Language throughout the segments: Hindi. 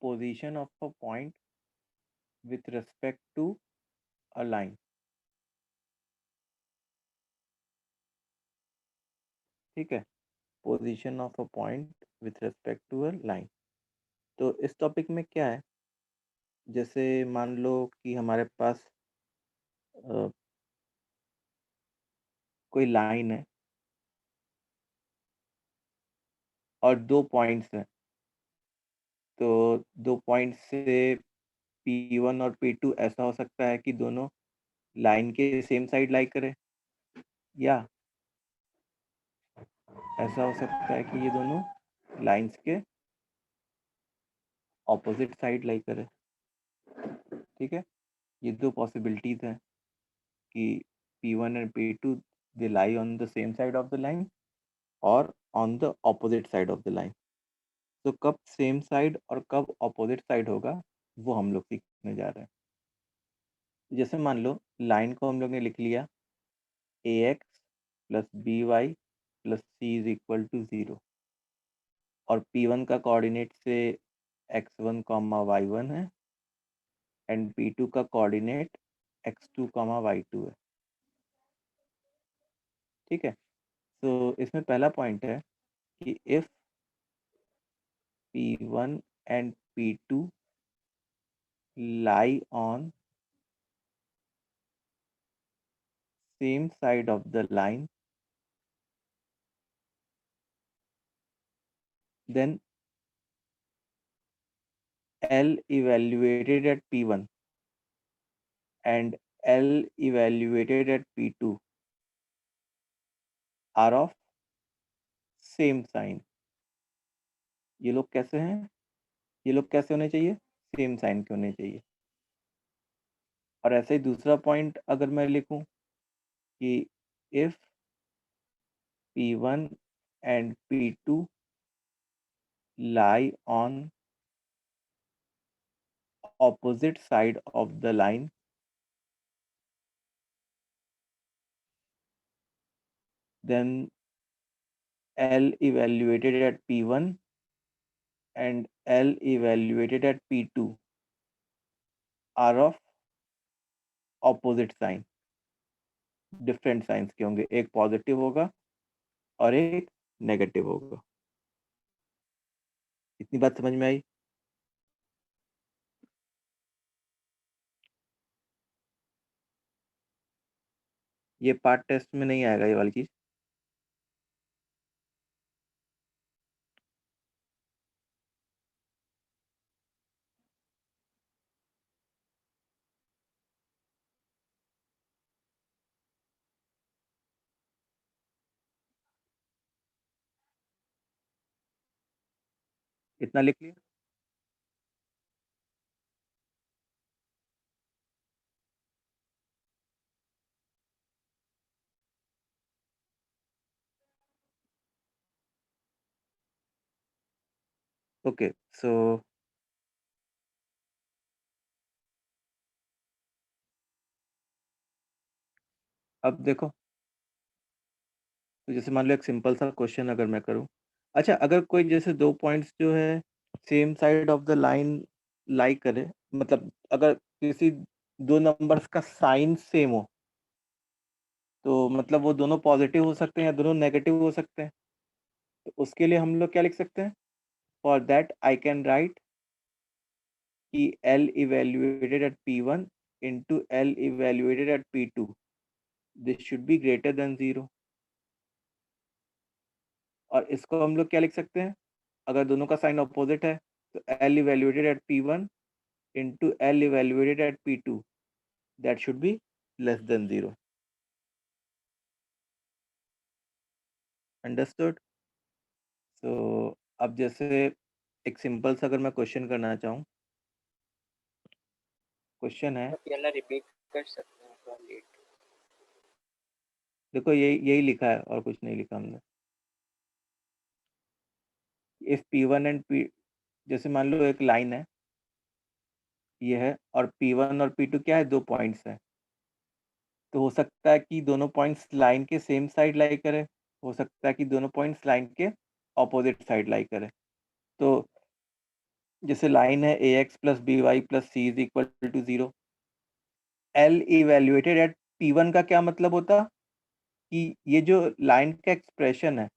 position of a point with respect to a line. ठीक है, position of a point with respect to a line. तो इस टॉपिक में क्या है, जैसे मान लो कि हमारे पास अ, कोई लाइन है और दो पॉइंट्स हैं। तो दो पॉइंट से P1 और P2 ऐसा हो सकता है कि दोनों लाइन के सेम साइड लाई करे, या ऐसा हो सकता है कि ये दोनों लाइंस के ऑपोजिट साइड लाई करे। ठीक है, ये दो पॉसिबिलिटीज हैं कि P1 and P2 they lie on the same side of the line और on the opposite side of the line. तो कब सेम साइड और कब ऑपोजिट साइड होगा, वो हम लोग सीखने जा रहे हैं। जैसे मान लो लाइन को हम लोग ने लिख लिया ax plus by plus c is equal to 0, और P1 का कोऑर्डिनेट से x1 कॉमा y1 है एंड P2 का कोऑर्डिनेट x2 कॉमा y2 है। ठीक है, तो इसमें पहला पॉइंट है कि if P1 and P2 lie on same side of the line, then L evaluated at P1 and L evaluated at P2 are of same sign। ये लोग कैसे हैं, ये लोग कैसे होने चाहिए, सेम साइन के होने चाहिए। और ऐसे ही दूसरा पॉइंट अगर मैं लिखूं कि if P1 and P2 lie on opposite side of the line, then L evaluated at P1 and L evaluated at P2 are of opposite sign। Different science के होंगे, एक पॉजिटिव होगा और एक नेगेटिव होगा। इतनी बात समझ में आई? ये पार्ट टेस्ट में नहीं आएगा, ये वाली चीज। इतना लिख लिया। ओके, सो अब देखो, तो जैसे मान लो एक सिंपल सा क्वेश्चन अगर मैं करूं, अच्छा अगर कोई जैसे दो पॉइंट्स जो है same side of the line lie करे, मतलब अगर किसी दो नंबर्स का साइन सेम हो, तो मतलब वो दोनों पॉजिटिव हो सकते हैं या दोनों नेगेटिव हो सकते हैं। तो उसके लिए हम लोग क्या लिख सकते हैं, for that I can write कि L evaluated at P1 into L evaluated at P2, this should be greater than 0। और इसको हम लोग क्या लिख सकते हैं, अगर दोनों का साइन अपोजिट है तो L evaluated at P1 into L evaluated at P2, that should be less than 0। Understood? सो अब जैसे एक सिंपल सा अगर मैं क्वेश्चन करना चाहूँ, क्वेश्चन है, पहला रिपीट कर सकते हैं थोड़ा लेट। देखो यही यही लिखा है और कुछ नहीं लिखा हमने। इफ P1 एंड P, जैसे मान लो एक लाइन है, ये है, और P1 और P2 क्या है, दो पॉइंट्स है। तो हो सकता है कि दोनों पॉइंट्स लाइन के सेम साइड लाई करे, हो सकता है कि दोनों पॉइंट्स लाइन के ऑपोजिट साइड लाई करे। तो जैसे लाइन है ax plus by plus c is equal to 0, L evaluated at P1 का क्या मतलब होता कि ये जो लाइन का एक्सप्रेशन है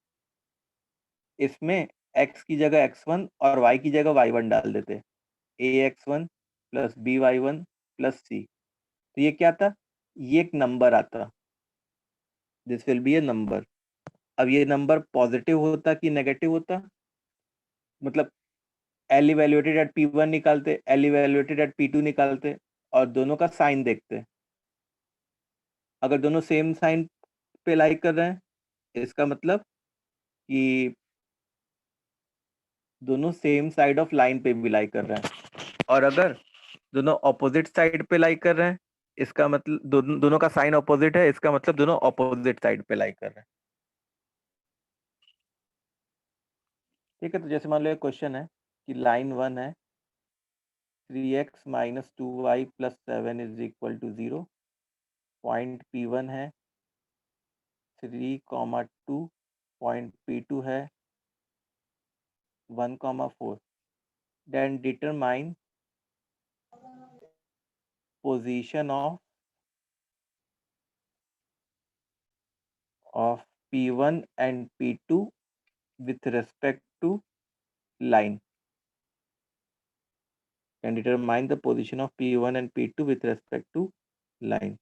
इसमें x की जगह x1 और y की जगह y1 डाल देते, ax1 plus by1 plus c, तो ये क्या था, ये एक नंबर आता, this will be A number. अब ये नंबर पॉजिटिव होता कि नेगेटिव होता, मतलब L इवेल्युएटेड एट P1 निकालते, L इवेल्युएटेड एट P2 निकालते और दोनों का साइन देखते, अगर दोनों सेम साइन पे लाइक कर रहे हैं इसका मतलब कि दोनों सेम साइड ऑफ लाइन पे भी लाइक कर रहे हैं, और अगर दोनों ऑपोजिट साइड पे लाइक कर रहे हैं इसका मतलब दोनों का साइन ऑपोजिट है, इसका मतलब दोनों ऑपोजिट साइड पे लाइक कर रहे हैं। ठीक है, तो जैसे मान लो एक क्वेश्चन है कि लाइन 1 है 3x minus 2y plus 7 is equal to 0, point P1 है 3, 2, पॉइंट P2 है 1, 4, then determine position of P1 and P2 with respect to line, can determine the position of P1 and P2 with respect to line.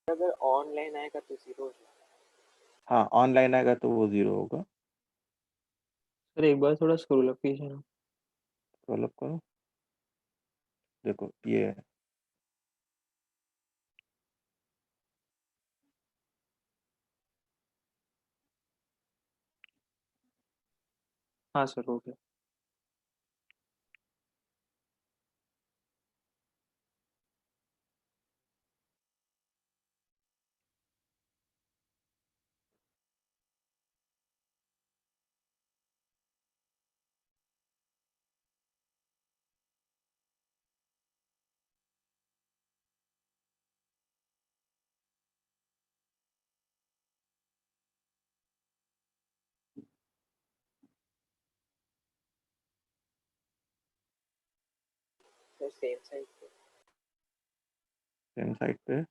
अगर ऑनलाइन आएगा तो 0 हो जाएगा। हाँ, ऑनलाइन आएगा तो वो 0 होगा। सर एक बार थोड़ा स्क्रॉल अप कीजिए ना। स्क्रॉल अप करो, देखो ये है। हाँ सर, हो गया। सर सेम साइड पे सेम साइड पे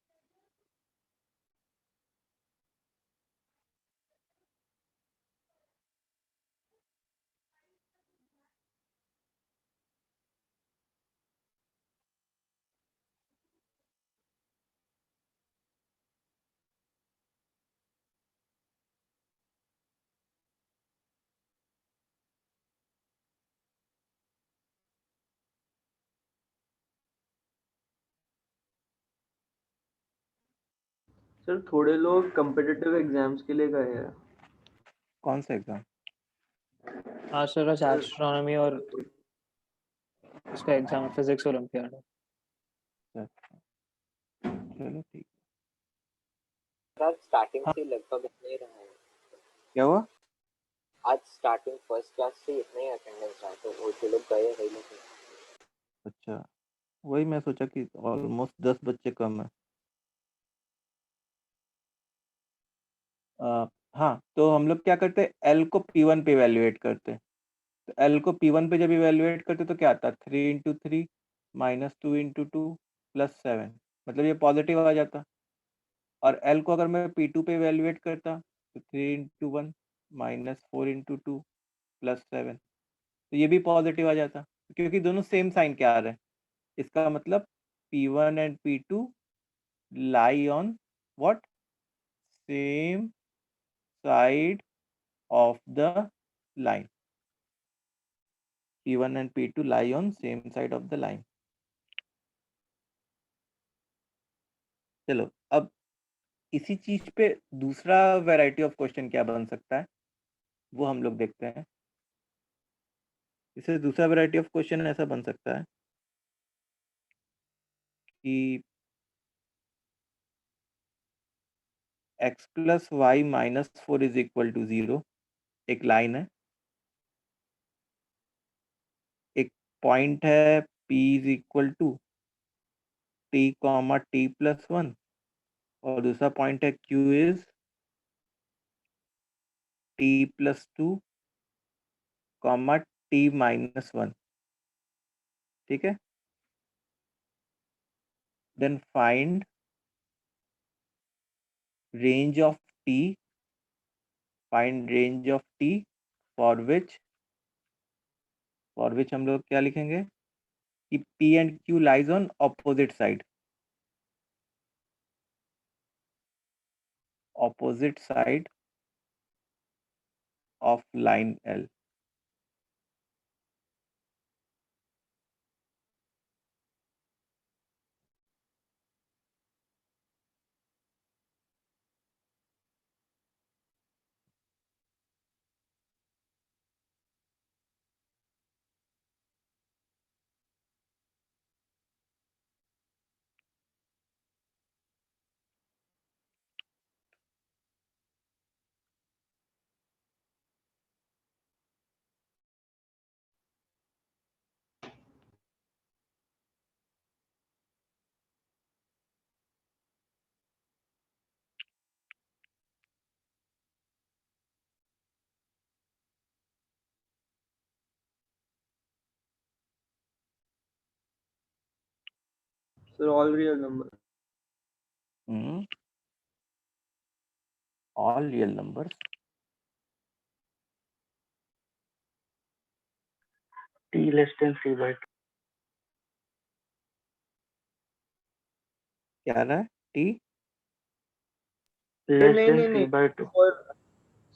सर थोड़े लोग कम्पिटिटिव एग्जाम्स के लिए गए हैं। कौन सा एग्जाम? हाँ सर, आज एस्ट्रोनॉमी और इसका एग्जाम है, फिजिक्स ओलंपियाड है। चलो ठीक। सर स्टार्टिंग हाँ, से लगभग इतना ही रहा है। क्या हुआ? आज स्टार्टिंग फर्स्ट क्लास से इतना ही अटेंडेंस रहा, तो वो जो लोग गए वही लोग गए। अच्छा, वही मैं सोचा कि ऑलमोस्ट 10 बच्चे कम है। हाँ, तो हम लोग क्या करते हैं, एल को P1 पे इवेल्युएट करते हैं, तो एल को P1 पे जब इवेल्युएट करते तो क्या आता, 3 × 3 माइनस 2 × 2 प्लस 7, मतलब ये पॉजिटिव आ जाता। और एल को अगर मैं P2 पे इवेल्युएट करता तो 3 × 1 माइनस 4 × 2 प्लस 7, तो ये भी पॉजिटिव आ जाता, क्योंकि दोनों सेम साइन के आ रहे हैं, इसका मतलब P1 and P2 lie on what, same side of the line. P1 and P2 lie on same side of the line. चलो, अब इसी चीज पे दूसरा वैरायटी ऑफ क्वेश्चन क्या बन सकता है वो हम लोग देखते हैं। इससे दूसरा वैरायटी ऑफ क्वेश्चन ऐसा बन सकता है कि x plus y minus 4 is equal to 0, एक लाइन है, एक पॉइंट है p is equal to t, t + 1, और दूसरा पॉइंट है q is t+2 comma t-1, ठीक है। Then find range of t, find range of t for which हम लोग क्या लिखेंगे कि p and q lies on opposite side, opposite side of line L. Sir, all real numbers. All real numbers. T less than 3/2. क्या रहा है t Less नहीं than नहीं नहीं 3/2. और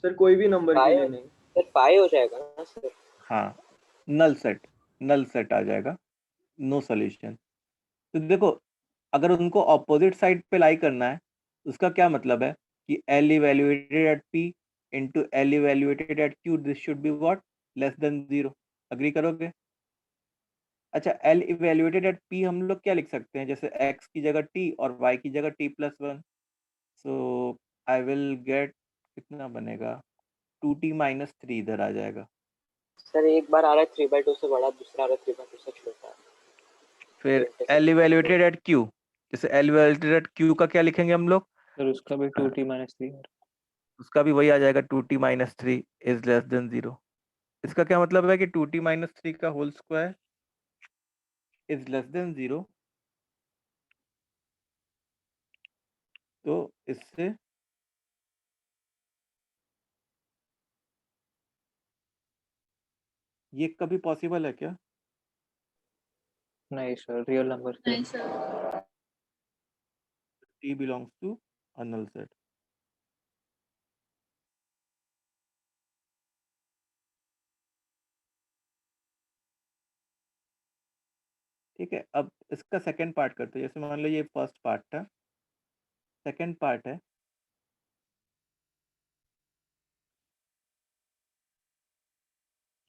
सर कोई भी नंबर के पाई लिए नहीं। सर पाई हो जाएगा ना सर। हाँ नल सेट आ जाएगा, नो सोल्यूशन। तो देखो अगर उनको ऑपोजिट साइड पे लाई करना है उसका क्या मतलब है कि L evaluated at P into L evaluated at Q, this should be what less than 0। Agree करोगे? अच्छा L इवेल्युएटेड एट P हम लोग क्या लिख सकते हैं, जैसे x की जगह t और y की जगह t+1, so I will get कितना बनेगा 2t-3 इधर आ जाएगा। सर एक बार आ रहा है 3/2 से बड़ा, दूसरा आ रहा है 3/2 से छोटा। फिर तो L इवेल्युएटेड एट Q, जैसे L इवेल्युएटेड एट Q का क्या लिखेंगे हम लोग, सर उसका भी 2t-3 है। उसका भी वही आ जाएगा 2t-3 इज लेस देन 0। इसका क्या मतलब है कि 2t-3 का whole square is less than 0। तो इससे ये कभी पॉसिबल है क्या? नहीं सर, रियल नंबर के नहीं sir. t belongs to a null set. ठीक है, अब इसका सेकंड पार्ट करते हैं। जैसे मान लो ये फर्स्ट पार्ट था, सेकंड पार्ट है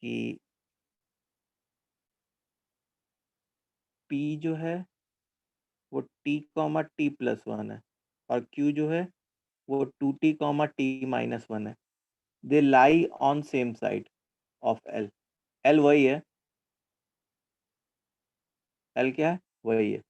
कि p जो है वो t,t+1 है और q जो है वो 2t,t-1 है। They lie on same side of L। L वही है, L क्या है, वही है।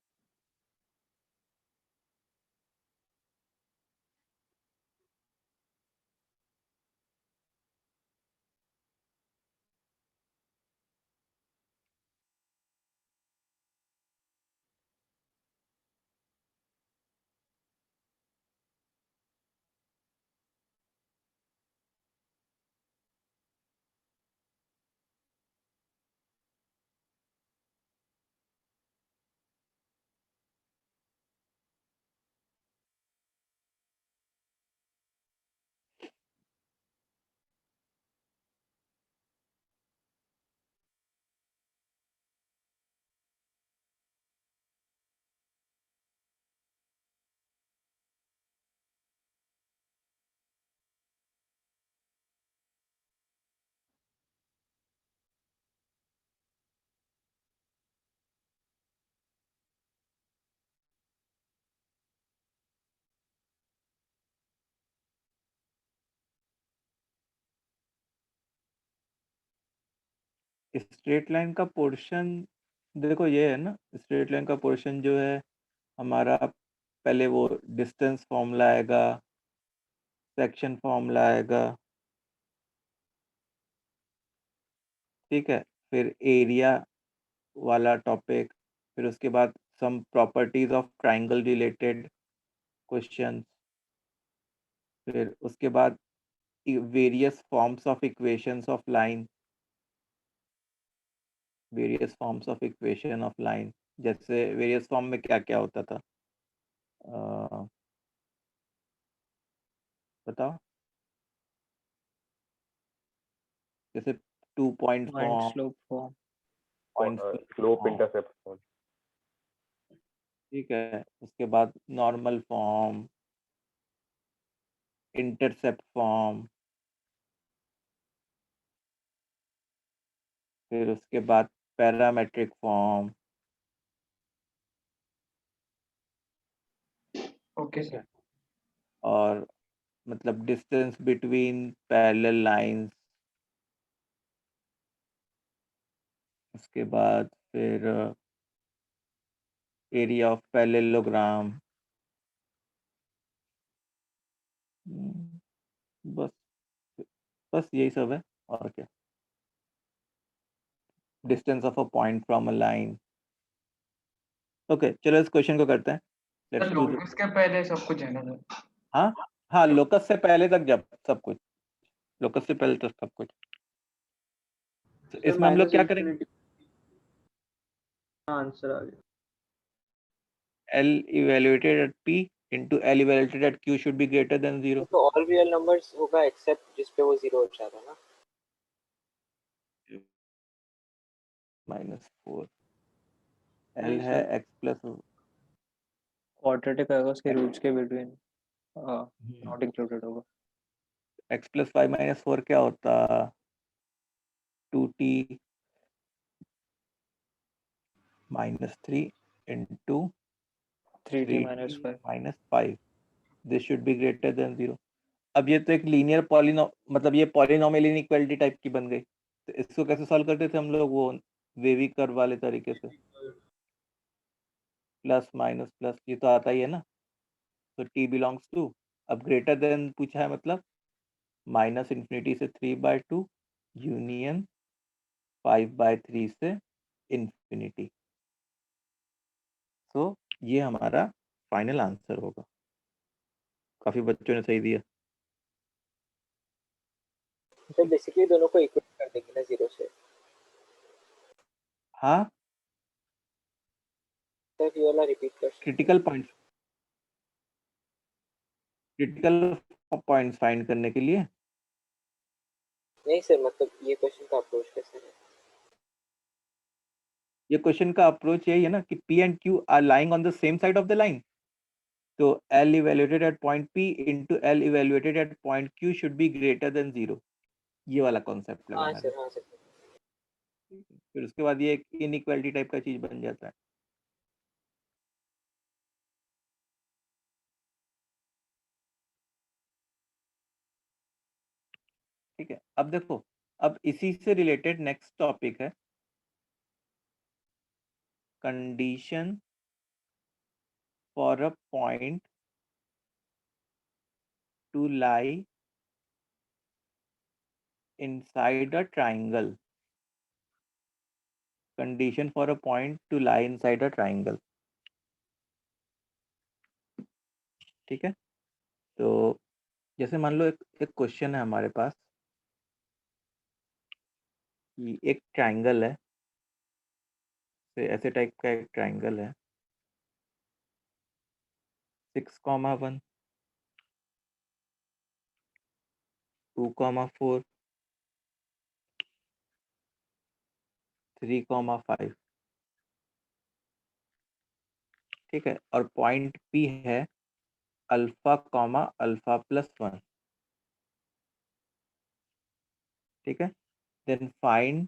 स्ट्रेट लाइन का पोर्शन देखो ये है ना, स्ट्रेट लाइन का पोर्शन जो है हमारा पहले वो डिस्टेंस फॉर्मूला आएगा, सेक्शन फॉर्मूला आएगा, ठीक है, फिर एरिया वाला टॉपिक, फिर उसके बाद some properties of triangle related question, फिर उसके बाद various forms of equations of line, various forms of equation of line, जैसे वेरियस फॉर्म में क्या क्या होता था, बताओ, जैसे 2 point point form, slope form, point slope intercept form. ठीक है, उसके बाद नॉर्मल फॉर्म, इंटरसेप्ट फॉर्म, फिर उसके बाद पैरामेट्रिक फॉर्म, ओके ठीक है, और मतलब डिस्टेंस बिटवीन पैरेलल लाइंस, उसके बाद फिर एरिया ऑफ पैरेललोग्राम, बस बस यही सब है, और क्या, distance of a point from a line. Okay, चलो इस क्वेश्चन को करते हैं। लेट्स डू लोकस के पहले सब कुछ है ना सर? हाँ हाँ, लोकस से पहले तक जब सब कुछ, लोकस से पहले तक सब कुछ। तो सर इसमें हम लोग माइनस क्या करेंगे, इन्फिनिटी, आंसर आ गया। L evaluated at P into L evaluated at Q should be greater than 0. तो ऑल रियल नंबर्स होगा एक्सेप्ट जिस पे वो 0 हो जाता है ना। -4 L नहीं है सर, x प्लस क्वाड्रेटिक आएगा उसके रूट्स के बिटवीन नॉट इंक्लूडेड होगा। x प्लस 5 माइनस 4 क्या होता, 2t minus 3 into 3t 3t -5 minus 5. This should be greater than 0. अब ये तो एक लीनियर पॉलिनो मतलब ये पॉलिनोमियल इनइक्वालिटी टाइप की बन गई। तो इसको कैसे सॉल्व करते थे हम लोग, वो वेवी कर्व वाले तरीके से, प्लस माइनस प्लस, ये तो आता ही है ना। तो t बिलोंग्स टू, अब ग्रेटर देन पूछा है मतलब माइनस इन्फिनिटी से 3/2 यूनियन 5/3 से इन्फिनिटी। तो ये हमारा फाइनल आंसर होगा। काफी बच्चों ने सही दिया। तो बेसिकली दोनों को इक्वेट कर देंगे ना 0 से। हाँ, सर ये वाला रिपीट कर सकते critical point, critical points find करने के लिए। नहीं सर, मतलब ये क्वेश्चन का अप्रोच कैसे है? ये क्वेश्चन का अप्रोच यही है ना कि P and Q are lying on the same side of the line, तो L evaluated at point P into L evaluated at point Q should be greater than 0। ये वाला कॉन्सेप्ट हाँ लगाना है। सर, हाँ सर। फिर उसके बाद ये एक इनइक्वालिटी टाइप का चीज बन जाता है। ठीक है, अब देखो, अब इसी से रिलेटेड नेक्स्ट टॉपिक है condition for a point to lie inside a triangle, condition for a point to lie inside a triangle। ठीक है, तो जैसे मान लो एक क्वेश्चन है हमारे पास कि एक ट्राइंगल है, ऐसे टाइप का एक ट्राइंगल है, 6,1 2,4 3,5, ठीक है, और पॉइंट P है अल्फा कॉमा अल्फा प्लस 1, ठीक है। Then find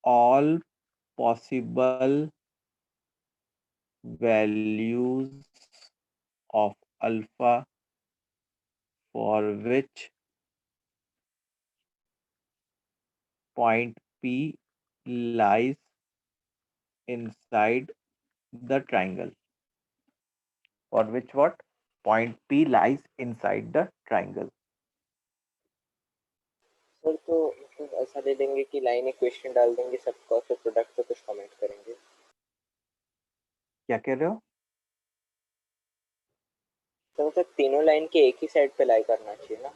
all possible values of alpha for which point P lies inside the triangle, for which what point P lies inside the triangle. Sir तो मतलब ऐसा दे देंगे कि लाइन इक्वेशन डाल देंगे सबका, फिर प्रोडक्ट पे कुछ कमेंट करेंगे। क्या कह रहे हो? तो मतलब तीनों लाइन के एक ही साइड पे लाई करना चाहिए ना।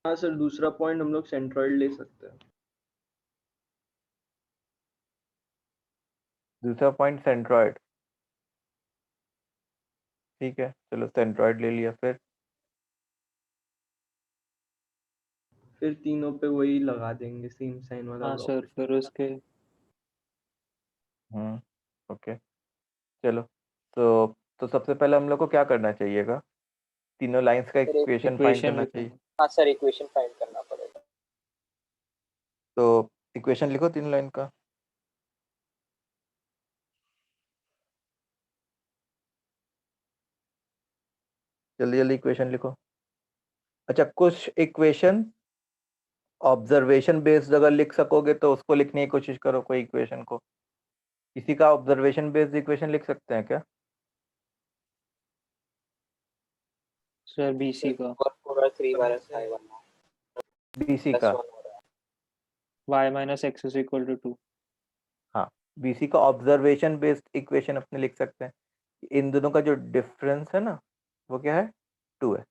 हाँ सर, दूसरा पॉइंट हम लोग सेंट्रॉइड ले सकते हैं। दूसरा पॉइंट सेंट्रॉइड, ठीक है, चलो सेंट्रॉइड ले लिया। फिर तीनों पे वही लगा देंगे सेम साइन वाला हाँ सर, ब्रॉकेट। फिर उसके ओके चलो। तो सबसे पहले हम लोग को क्या करना चाहिएगा? तीनों लाइंस का फिर एक इक्वेशन फाइंड इक्वेशन करना लिखो। चाहिए। हाँ सर, इक्वेशन फाइंड करना पड़ेगा। तो इक्वेशन लिखो तीनों लाइन का। जल्दी जल्दी इक्वेशन लिखो। अच्छा, कुछ इक्वेशन ऑब्जर्वेशन बेस्ड अगर लिख सकोगे तो उसको लिखने की कोशिश करो, कोई इक्वेशन को। किसी का ऑब्जर्वेशन बेस्ड इक्वेशन लिख सकते हैं क्या? सर BC का और पूरा 3 बार 5 वाला बीसी प्लस का, 1 हो रहा है। y minus x is equal to 2। हाँ, बीसी का ऑब्जर्वेशन बेस्ड इक्वेशन अपने लिख सकते हैं। इन दोनों का जो डिफरेंस है ना, वो क्या है? 2 है।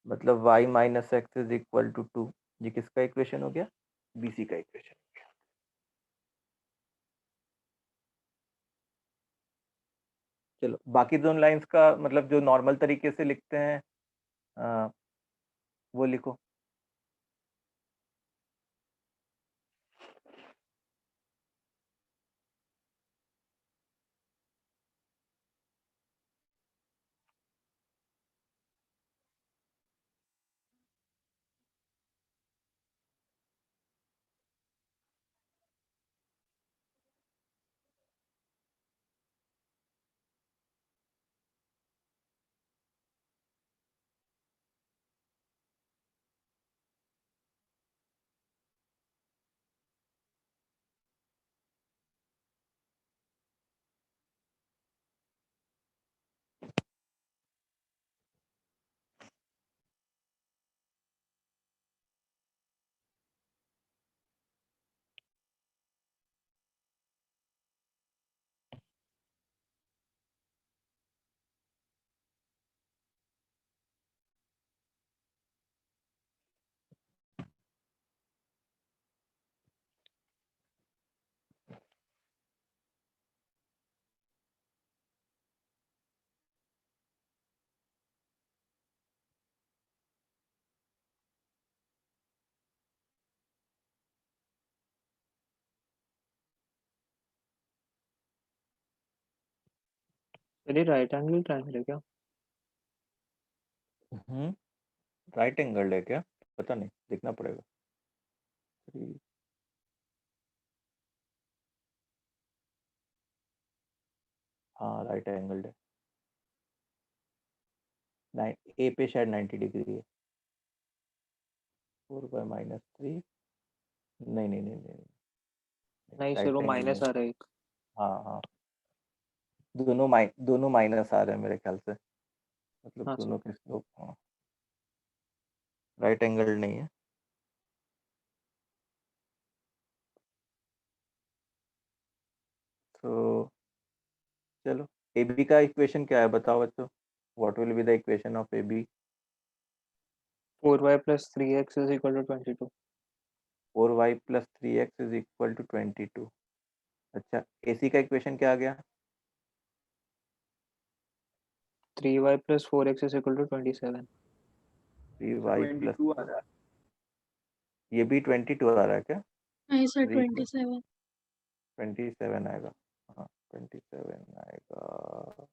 मतलब y minus x is equal to 2। ये किसका इक्वेशन हो गया? बीसी का इक्वेशन। चलो बाकी दोनों लाइंस का मतलब जो नॉर्मल तरीके से लिखते हैं वो लिखो। सर ये राइट एंगल ट्रायंगल है क्या? राइट एंगल है क्या? पता नहीं, देखना पड़ेगा। हाँ राइट एंगल है। ए पे शायद 90 डिग्री है। 4 बाय -3। नहीं नहीं नहीं नहीं, नहीं सर, राइट वो एंगल माइनस नहीं। आ रहा है एक। हाँ हाँ, दोनों माइनस आ रहे हैं मेरे ख्याल से। मतलब हाँ सर। दोनों के स्लोप, हाँ, राइट एंगल नहीं है। तो चलो, ए बी का इक्वेशन क्या है बताओ बच्चों? What will be the equation of A B? 4y plus 3x is equal to 22। 4y + 3x is equal to 22। अच्छा, ए सी का इक्वेशन क्या आ गया? 3y plus 4x is equal to 27। 3y + 22 आ रहा है। ये भी 22 आ रहा है क्या? नहीं सर, 3 + 27। 27 आएगा। हाँ 27 आएगा।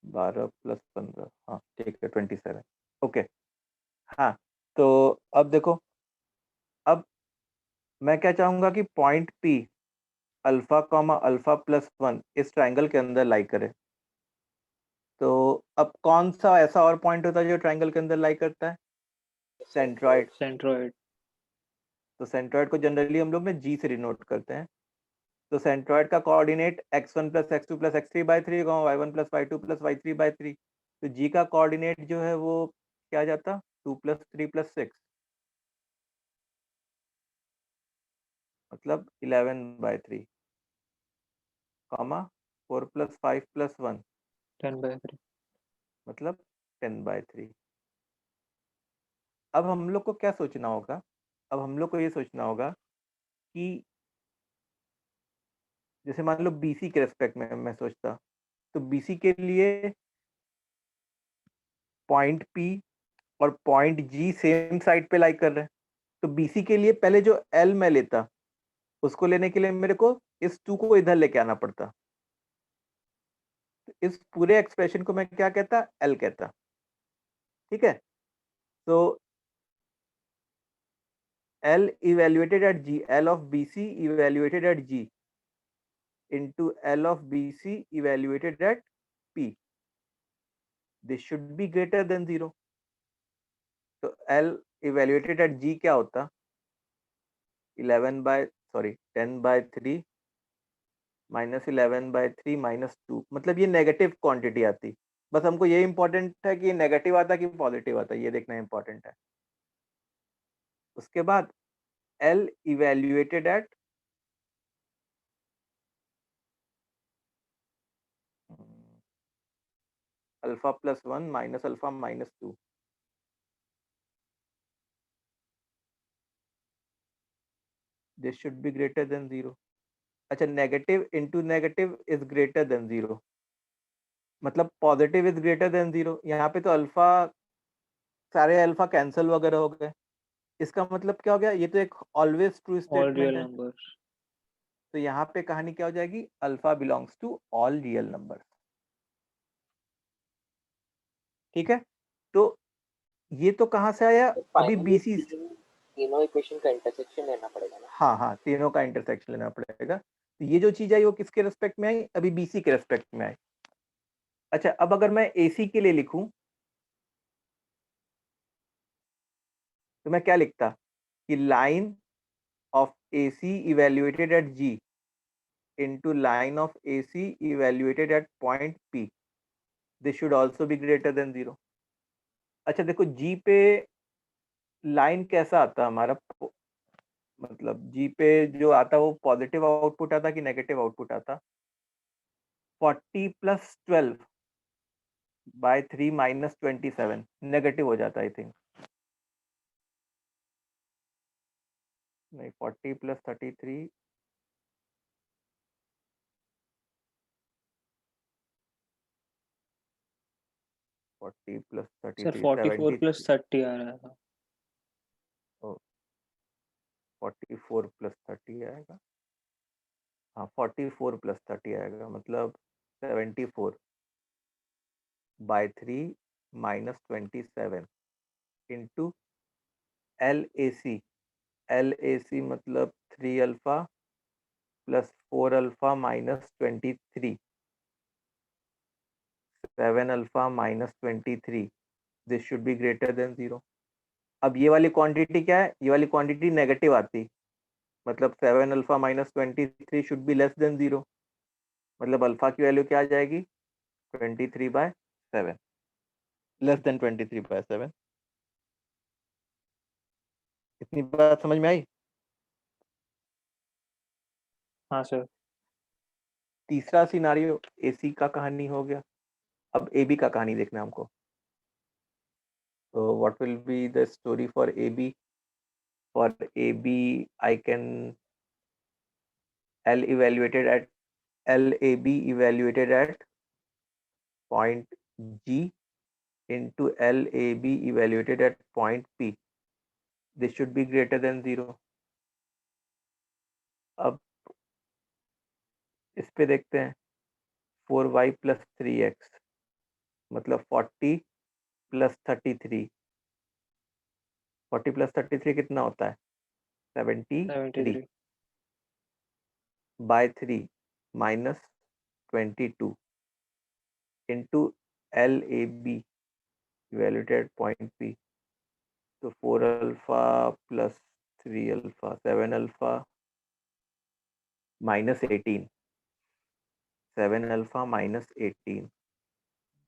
12 + 15, हाँ ठीक है 27। ओके। हाँ, तो अब देखो, अब मैं क्या चाहूंगा कि point P alpha comma alpha +1 इस ट्राइंगल के अंदर लाई करे। तो अब कौन सा ऐसा और पॉइंट होता है जो ट्राइंगल के अंदर लाई करता है? सेंट्रॉइड। सेंट्रोइड। तो सेंट्रॉइड को जनरली हम लोग ना जी से डिनोट करते हैं। तो सेंट्रॉइड का coordinate x1 plus x2 plus x3 by 3 y1 plus y2 plus y3 by 3। तो g का कोऑर्डिनेट जो है वो क्या आ जाता 2 प्लस 3 प्लस 6 मतलब 11 बाई 3 कॉमा 4 प्लस 5 प्लस 1 10/3। मतलब 10 बाई 3। अब हम लोग को क्या सोचना होगा, अब हम लोग को ये सोचना होगा कि जैसे मान लो BC के रेस्पेक्ट में मैं सोचता, तो BC के लिए पॉइंट P और पॉइंट G सेम साइड पे लाई कर रहे हैं। तो BC के लिए पहले जो L मैं लेता, उसको लेने के लिए मेरे को इस 2 को इधर लेके आना पड़ता। तो इस पूरे एक्सप्रेशन को मैं क्या कहता, L कहता। ठीक है, तो L evaluated at G, L of BC evaluated at G into L of BC evaluated at P. This should be greater than 0. तो L evaluated at G क्या होता 10 by 3 माइनस 11 by 3 माइनस 2, मतलब ये नेगेटिव क्वांटिटी आती। बस हमको ये इंपॉर्टेंट है कि नेगेटिव आता कि पॉजिटिव आता, ये देखना इंपॉर्टेंट है। उसके बाद L evaluated at alpha plus 1 minus alpha minus 2। This should be greater than 0। अच्छा, negative into negative is greater than 0, मतलब पॉजिटिव इज ग्रेटर देन 0। यहाँ पे तो अल्फा, सारे अल्फा कैंसिल वगैरह हो गए। इसका मतलब क्या हो गया, ये तो एक always true all statement real है। नंबर्स। तो यहाँ पे कहानी क्या हो जाएगी, alpha belongs to all real number. ठीक है, तो ये तो कहाँ से आया, तो अभी फाइनली BC। तीनों इक्वेशन का इंटरसेक्शन लेना पड़ेगा ना। हाँ हाँ, तीनों का इंटरसेक्शन लेना पड़ेगा। तो ये जो चीज आई वो किसके रेस्पेक्ट में आई, अभी BC के रेस्पेक्ट में आई। अच्छा, अब अगर मैं AC के लिए लिखूं तो मैं क्या लिखता कि line of AC evaluated at G into line of AC evaluated at point P. This should also be greater than 0. अच्छा देखो, G पे लाइन कैसा आता हमारा, मतलब G पे जो आता वो पॉजिटिव आउटपुट आता कि नेगेटिव आउटपुट आता। 40 प्लस 12 बाय 3 माइनस 27 नेगेटिव हो जाता, आई थिंक। नहीं, 40 प्लस 33 40 प्लस सर 33 44 प्लस 73। 30 आ रहा था। 44 प्लस 30 आएगा, हाँ 44 प्लस 30 आएगा, मतलब 74 by 3 minus 27 into LAC। LAC मतलब 3 alpha plus 4 alpha minus 23, 7 alpha minus 23। This should be greater than 0। अब ये वाली क्वांटिटी क्या है, ये वाली क्वांटिटी नेगेटिव आती, मतलब 7 alpha minus 23 should be less than 0, मतलब अल्फा की वैल्यू क्या आ जाएगी 23/7, लेस देन 23/7। इतनी बात समझ में आई। हाँ सर। तीसरा सिनारियो AC का कहानी हो गया, अब AB का कहानी देखना है हमको। तो what will be the story for AB? For AB I can LAB evaluated at point G into LAB evaluated at point P. This should be greater than 0. अब इस पे देखते हैं, 4y प्लस 3x मतलब 40 प्लस 33। 40 प्लस 33 कितना होता है 73 73। By 3 minus 22 into LAB evaluated point P। तो 4 alpha plus 3 alpha 7 alpha -18, 7 alpha -18,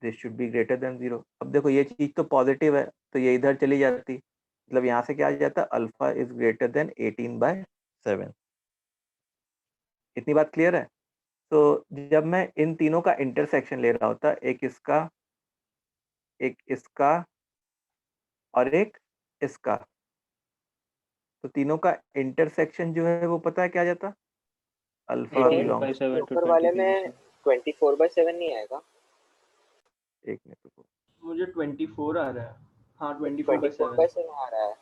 this should be greater than 0। अब देखो ये चीज तो पॉजिटिव है तो ये इधर चली जाती, मतलब यहाँ से क्या आ जाता, अल्फा इज ग्रेटर देन 18/7। इतनी बात क्लियर है। तो जब मैं इन तीनों का इंटरसेक्शन ले रहा होता, एक इसका और एक इसका, तो तीनों का इंटरसेक्शन जो है वो पता है क्या आ जाता, अल्फा 18 बिलोंग्स, by 7 to ऊपर वाले 23 में 24/7 नहीं आएगा? एक मिनट रुको, मुझे 24 आ रहा है। हाँ 24/7। 24/7 आ रहा है।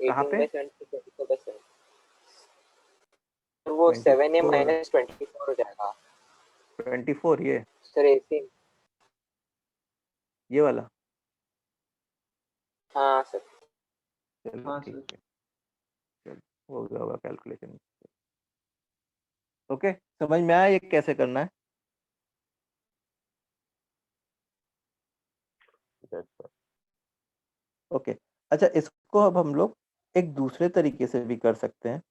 कहाँ पे 18/7 to 24/7, तो वो 7a 24 -24 हो जाएगा 24 सर। 18, ये वाला, हाँ सर। चलो हाँ ठीक सर। है, चलो हो गया होगा कैलकुलेशन। ओके, समझ में आया ये कैसे करना है। ओके अच्छा, इसको अब हम लोग एक दूसरे तरीके से भी कर सकते हैं,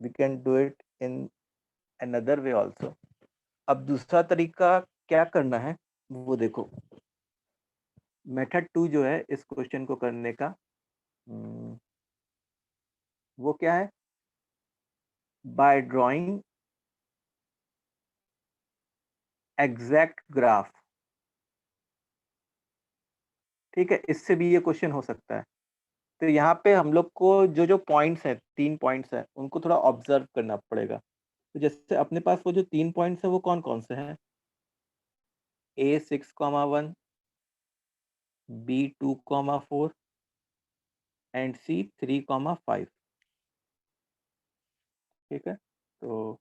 we can do it in another way also. अब दूसरा तरीका क्या करना है वो देखो, मेथड 2 जो है इस क्वेश्चन को करने का, वो क्या है, बाय ड्राइंग एग्जैक्ट ग्राफ। ठीक है, इससे भी ये क्वेश्चन हो सकता है। तो यहाँ पे हम लोग को जो जो पॉइंट्स हैं, 3 पॉइंट्स हैं, उनको थोड़ा ऑब्जर्व करना पड़ेगा। तो जैसे अपने पास वो जो 3 पॉइंट्स हैं वो कौन कौन से हैं, A6,1, B2,4 एंड C3,5। ठीक है, तो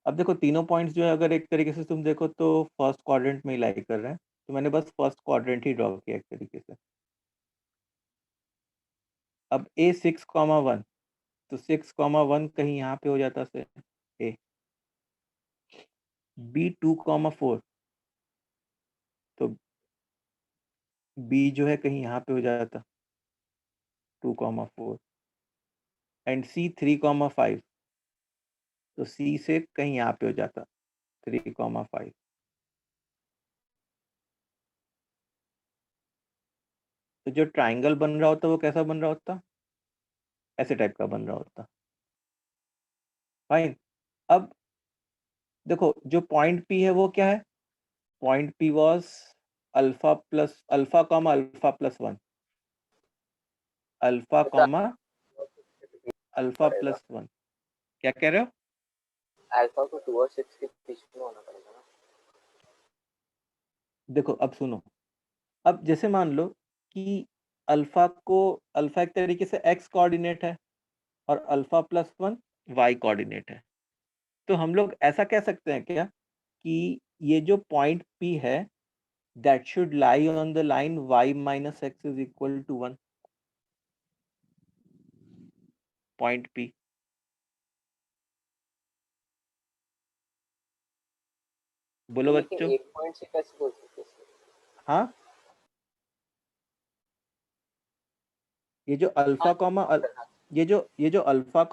अब देखो तीनों पॉइंट्स जो है अगर एक तरीके से तुम देखो तो फर्स्ट क्वाड्रेंट में ही लाई कर रहे हैं, तो मैंने बस फर्स्ट क्वाड्रेंट ही ड्रॉ किया एक तरीके से। अब A6,1, तो 6,1 कहीं यहाँ पे हो जाता से A, B2,4 तो B जो है कहीं यहाँ पे हो जाता 2,4 एंड C3,5 तो C से कहीं यहाँ पे हो जाता 3,5। तो जो ट्राइंगल बन रहा होता वो कैसा बन रहा होता, ऐसे टाइप का बन रहा होता। फाइन, अब देखो जो पॉइंट P है वो क्या है, point P was alpha plus alpha comma alpha plus 1, alpha comma alpha पड़ेगा प्लस 1। क्या कह रहे हो, अल्फा को 2 और 6 के बीच में होना पड़ेगा ना। देखो अब सुनो, अब जैसे मान लो कि अल्फा एक तरीके से x कोऑर्डिनेट है और अल्फा प्लस 1 y कोऑर्डिनेट है। तो हम लोग ऐसा कह सकते हैं क्या कि ये जो पॉइंट P है that should lie on the line y minus x is equal to 1, point P। बोलो लेकिन बच्चों, एक पॉइंट से कैसे बोल सकते हैं? हाँ ये जो अल्फा कॉमा ये जो अल्फा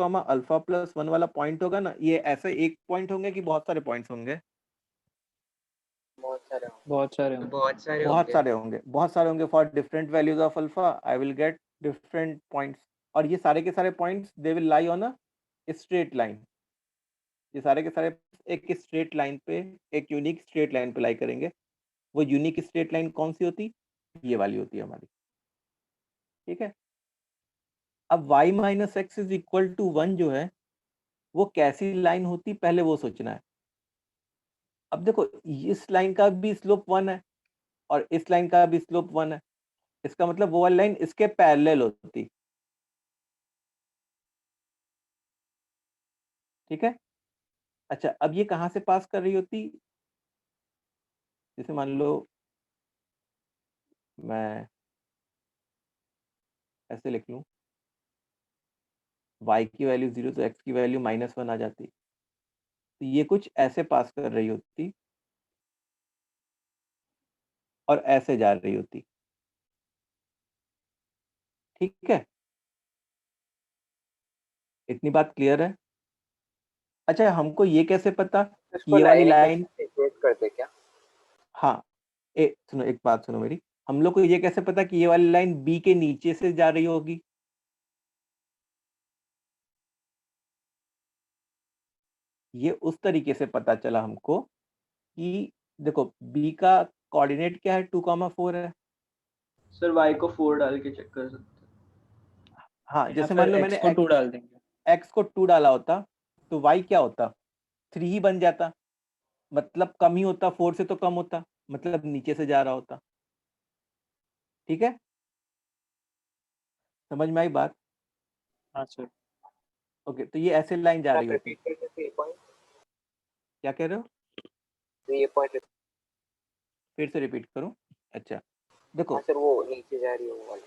प्लस 1 वाला पॉइंट होगा ना, ये ऐसे एक पॉइंट होंगे कि बहुत सारे पॉइंट्स होंगे, बहुत सारे होंगे। बहुत सारे होंगे। बहुत सारे होंगे for different values of alpha I will get different points, और ये सारे के सारे points they will lie on a straight line. ये सारे के सारे एक स्ट्रेट लाइन पे, एक यूनिक स्ट्रेट लाइन पे लाई करेंगे। वो यूनिक स्ट्रेट लाइन कौन सी होती, ये वाली होती है हमारी। ठीक है, अब y minus x is equal to 1 जो है वो कैसी लाइन होती पहले वो सोचना है। अब देखो इस लाइन का भी स्लोप 1 है और इस लाइन का भी स्लोप 1 है, इसका मतलब वो वाली लाइन इसके पैरेलल होती। ठीक है, अच्छा अब ये कहाँ से पास कर रही होती, जैसे मान लो मैं ऐसे लिख लूं, y की वैल्यू 0 तो x की वैल्यू -1 आ जाती, तो ये कुछ ऐसे पास कर रही होती और ऐसे जा रही होती। ठीक है, इतनी बात क्लियर है। अच्छा, हमको ये कैसे पता कि इसको ये वाली लाइन लाइन, इक्वेट करते क्या? हाँ, सुनो, एक बात सुनो मेरी, हम लोग को ये कैसे पता कि ये वाली लाइन बी के नीचे से जा रही होगी? ये उस तरीके से पता चला हमको कि देखो बी का कोऑर्डिनेट क्या है, 2,4 है। सर y को 4 डाल के चेक कर सकते हाँ, या जैसे फिर मान लो x मैंने को 2 डाल देंगे। एक्स को 2 डाला होता तो वाई क्या होता, 3 ही बन जाता, मतलब कम ही होता, 4 से तो कम होता, मतलब नीचे से जा रहा होता। ठीक है, समझ में आई बात? हाँ सर। ओके, तो ये ऐसे लाइन जा आप रही होती। रिपीट करते थे ये पॉइंट, क्या कह रहे हो? तो ये पॉइंट। फिर से रिपीट करूं? अच्छा, हाँ देखो सर, वो नीचे जा रही है वो वाला।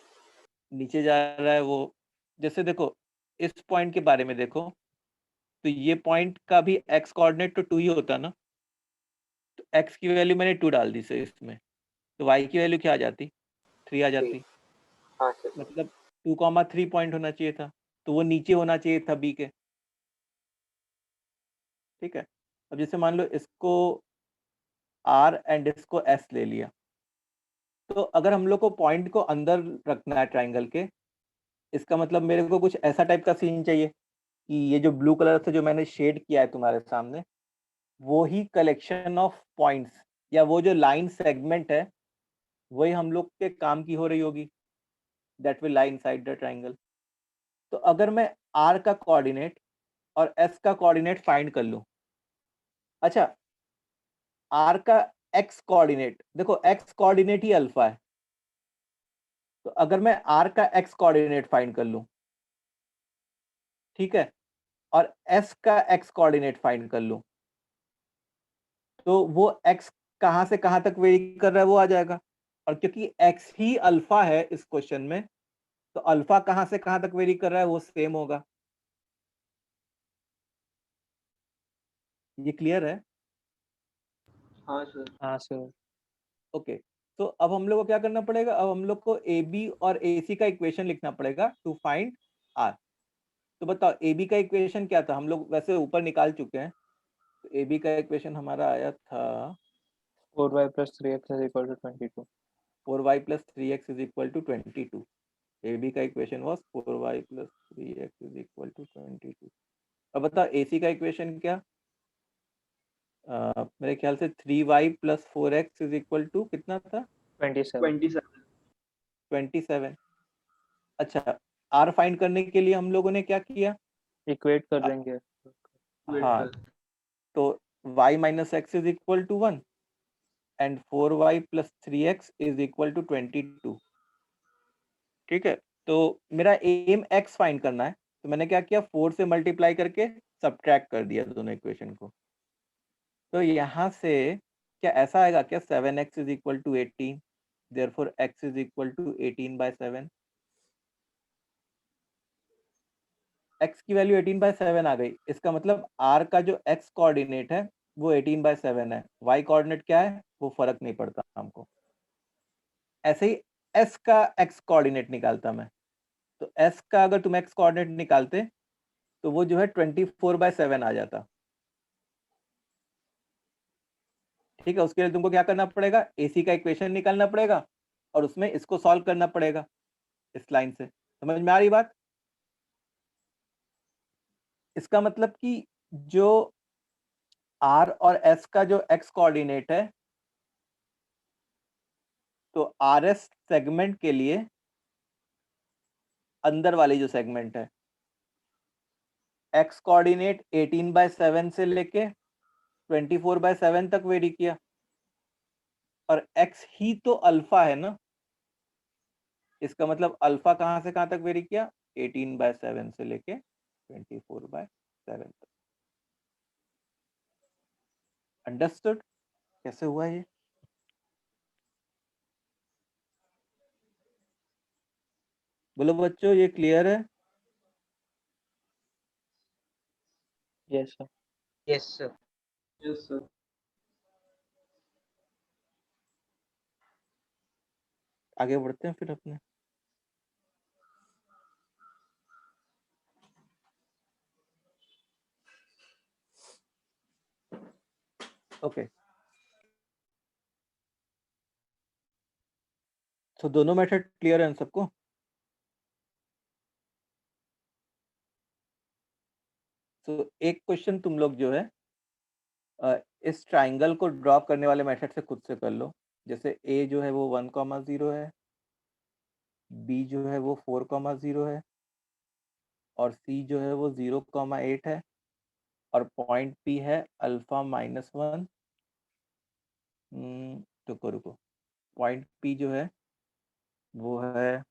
नीचे जा रहा है वो, जैसे देखो इस पॉइंट के बारे में देखो, तो ये पॉइंट का भी एक्स कोऑर्डिनेट तो 2 ही होता ना, तो एक्स की वैल्यू मैंने 2 डाल दी से इसमें, तो वाई की वैल्यू क्या आ जाती, 3 आ जाती, हाँ सर। मतलब 2,3 पॉइंट होना चाहिए था, तो वो नीचे होना चाहिए था बी के। ठीक है, अब जैसे मान लो इसको आर एंड इसको एस ले लिया, तो अगर हम लोग को पॉइंट को अंदर रखना है ट्राइंगल के, इसका मतलब मेरे को कुछ ऐसा टाइप का सीन चाहिए कि ये जो ब्लू कलर से जो मैंने शेड किया है तुम्हारे सामने, वो ही कलेक्शन ऑफ पॉइंट्स या वो जो लाइन सेगमेंट है वही हम लोग के काम की हो रही होगी, that will lie inside the triangle. तो अगर मैं आर का कोऑर्डिनेट और एस का कोऑर्डिनेट फाइंड कर लूं, अच्छा आर का एक्स कोऑर्डिनेट, देखो एक्स कोऑर्डिनेट ही अल्फा है, तो अगर मैं आर का एक्स कोऑर्डिनेट फाइंड कर लूं, ठीक है, और एस का एक्स कोऑर्डिनेट फाइंड कर लूं, तो वो एक्स कहां से कहां तक वेरी कर रहा है वो आ जाएगा, और क्योंकि एक्स ही अल्फा है इस क्वेश्चन में, तो अल्फा कहां से कहां तक वेरी कर रहा है वो सेम होगा। ये क्लियर है? हाँ सर। हाँ सर। ओके, तो अब हम लोग को क्या करना पड़ेगा, अब हम लोग को ए बी और ए सी का इक्वेशन लिखना पड़ेगा टू फाइंड आर। तो बताओ ए बी का इक्वेशन क्या था, हम लोग वैसे ऊपर निकाल चुके हैं, तो ए बी का इक्वेशन हमारा आया था 4y plus 3x is equal to 22। 4y plus 3x is equal to 22। A b का equation was 4y plus 3x is equal to 22। अब बताओ ए सी का इक्वेशन क्या, मेरे ख्याल से 3y plus 4x is equal to कितना था, 27। 27। 27। अच्छा, आर फाइंड करने के लिए हम लोगों ने क्या किया, इक्वेट कर अ, देंगे। वेट हाँ, कर। तो y minus x is equal to 1 and 4y plus 3x is equal to 22। ठीक है, तो मेरा एम x फाइंड करना है, तो मैंने क्या किया, 4 से मल्टीप्लाई करके सब्ट्रैक्ट कर दिया दोनों इक्वेशन को। तो यहाँ से क्या ऐसा आएगा क्या, 7x is equal to 18, therefore x is equal to 18/7। x की वैल्यू 18/7 आ गई, इसका मतलब r का जो x कोऑर्डिनेट है वो 18/7 है, y कोऑर्डिनेट क्या है वो फर्क नहीं पड़ता हमको। ऐसे ही s का x कोऑर्डिनेट निकालता मैं, तो s का अगर तुम x कोऑर्डिनेट निकालते तो वो जो है 24/7 आ जाता। ठीक है, उसके लिए तुमको क्या करना पड़ेगा, AC का इक्वेशन निकालना पड़ेगा और उसमें इसको सॉल्व करना पड़ेगा इस लाइन से। समझ में आ रही बात? इसका मतलब कि जो R और S का जो x कोऑर्डिनेट है, तो RS सेगमेंट के लिए अंदर वाली जो सेगमेंट है, x कोऑर्डिनेट 18/7 से लेके 24/7 तक वेरी किया, और x ही तो अल्फा है ना, इसका मतलब अल्फा कहां से कहां तक वेरी किया, 18/7 से लेके 24/7 तक। अंडरस्टूड कैसे हुआ ये? बोलो बच्चों, ये क्लियर है? Yes sir. Yes sir. Yes sir. आगे बढ़ते हैं फिर अपने। ओके, तो दोनों मेथड क्लियर है सबको? तो एक क्वेश्चन तुम लोग जो है इस ट्राइंगल को ड्रॉ करने वाले मेथड से खुद से कर लो। जैसे ए जो है वो 1,0 है, बी जो है वो 4,0 है, और सी जो है वो 0,8 है, और पॉइंट पी है अल्फा -1। रुको रुको, पॉइंट पी जो है वो है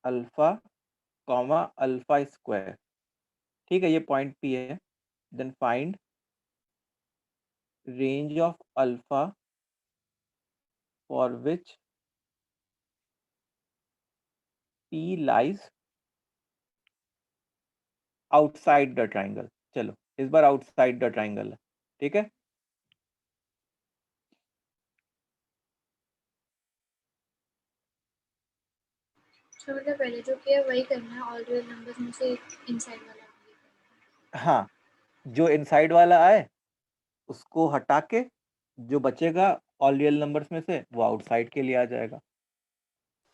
अल्फा अल्फा स्क्वायर। ठीक है, ये पॉइंट पी है। Then find range of alpha for which P lies outside the triangle. चलो इस बार आउटसाइड द ट्राइंगल है, ठीक है। तो मतलब पहले जो किया वही करना है, ऑल रियल नंबर्स में से इनसाइड वाला भी करना हाँ, जो इनसाइड वाला आए उसको हटा के जो बचेगा ऑल रियल नंबर्स में से वो आउटसाइड के लिए आ जाएगा।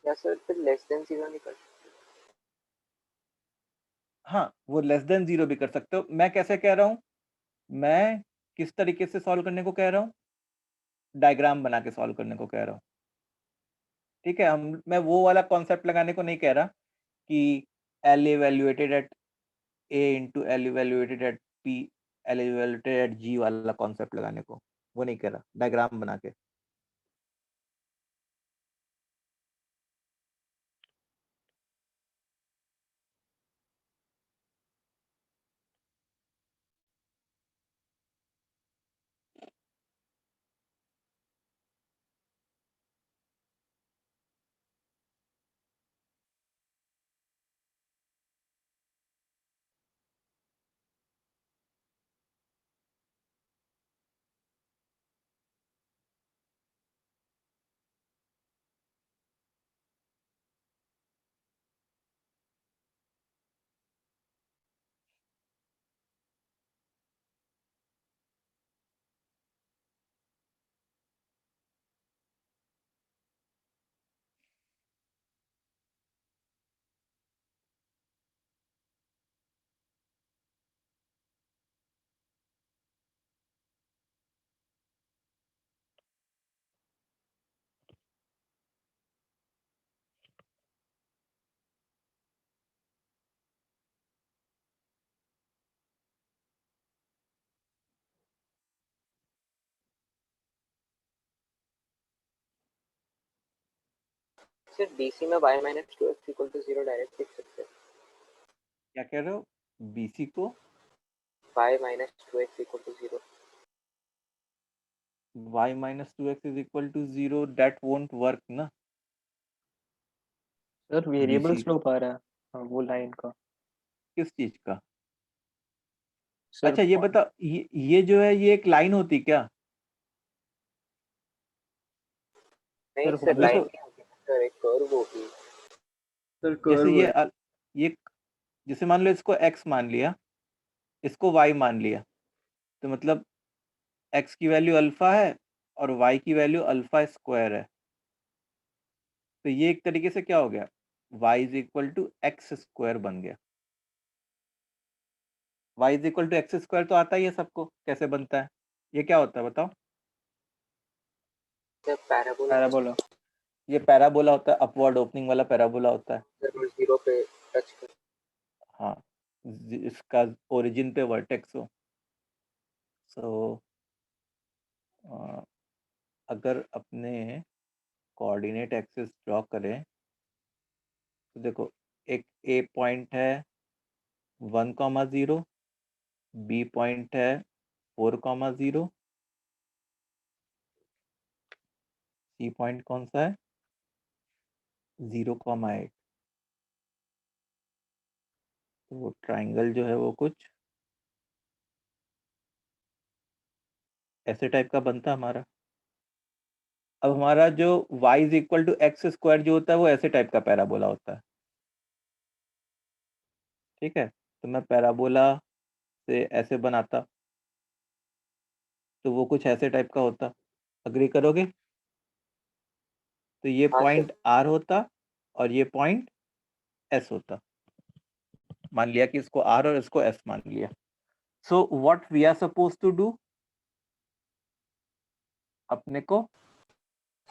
या सर फिर लेस देन 0 नहीं कर सकते? हाँ, वो लेस देन 0 भी कर सकते हो। मैं कैसे कह रहा हूँ, मैं किस तरीके से सॉल्व करने को कह रहा हूँ, डायग्राम बना के सॉल्व करने को कह रहा हूँ। ठीक है, मैं वो वाला कॉन्सेप्ट लगाने को नहीं कह रहा कि L evaluated at a into L evaluated at p, L evaluated at g वाला कॉन्सेप्ट लगाने को, वो नहीं कह रहा, डायग्राम बना के। सर BC में y minus 2x equal to 0 direct लिख सकते हैं। क्या कह रहे हो, बीसी को y minus 2x equal to 0। y minus 2x is equal to 0, that won't work ना। सर वेरिएबल BC स्लोप आ रहा है। हाँ, वो लाइन का। किस चीज का? सर अच्छा ये बता, ये जो है ये एक लाइन होती क्या? नहीं सर सर, होगी लाइन देखो, नहीं होगी सर, एक कर्व होगी। सर जैसे कर्व है। ये जैसे मान लो इसको x मान लिया, इसको y मान लिया, तो मतलब x की वैल्यू अल्फा है और y की वैल्यू अल्फा स्क्वायर है। तो ये एक तरीके से क्या हो गया, y is equal to x square बन गया। y is equal to x square तो आता ही है सबको, कैसे बनता है, ये क्या होता है बताओ? Sir parabola parabola. ये पैराबोला होता है, अपवर्ड ओपनिंग वाला पैराबोला होता है। जरूर 0 पे टच कर। हाँ, इसका ओरिजिन पे वर्टेक्स हो। सो अगर अपने कोऑर्डिनेट एक्सिस ड्रॉ करें तो देखो, एक ए पॉइंट है 1,0, बी पॉइंट है 4,0, सी पॉइंट कौन सा है 0,8। तो वो ट्राइंगल जो है वो कुछ ऐसे टाइप का बनता है हमारा। अब हमारा जो y is equal to x square जो होता है वो ऐसे टाइप का पैराबोला होता है। ठीक है, तो मैं पैराबोला से ऐसे बनाता तो वो कुछ ऐसे टाइप का होता। अग्री करोगे? तो ये हाँ सर। पॉइंट आर होता और ये पॉइंट एस होता। मान लिया कि इसको आर और इसको एस मान लिया। So what we are suppose to do, अपने को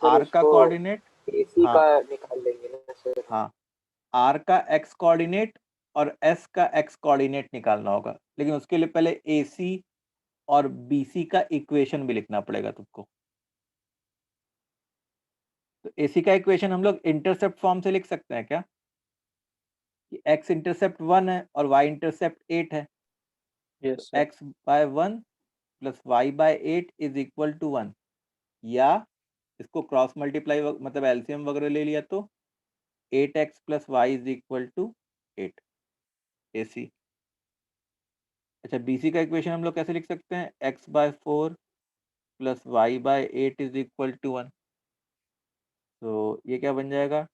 सर आर का उसको कोऑर्डिनेट, AC हाँ का निकाल लेंगे ना सर। हाँ, आर का एक्स कोऑर्डिनेट और एस का एक्स कोऑर्डिनेट निकालना होगा, लेकिन उसके लिए पहले AC और BC का इक्वेशन भी लिखना पड़ेगा तुमको। तो AC का इक्वेशन हम लोग इंटरसेप्ट फॉर्म से लिख सकते हैं क्या, कि x इंटरसेप्ट 1 है और y इंटरसेप्ट 8 है, यस तो sir. x by 1 plus y by 8 is equal to 1, या इसको क्रॉस मल्टीप्लाई मतलब एलसीएम वगैरह ले लिया तो 8x plus y is equal to 8 AC। अच्छा, BC का इक्वेशन हम लोग कैसे लिख सकते हैं, x by 4 plus y by 8 is equal to 1, तो ये क्या बन जाएगा,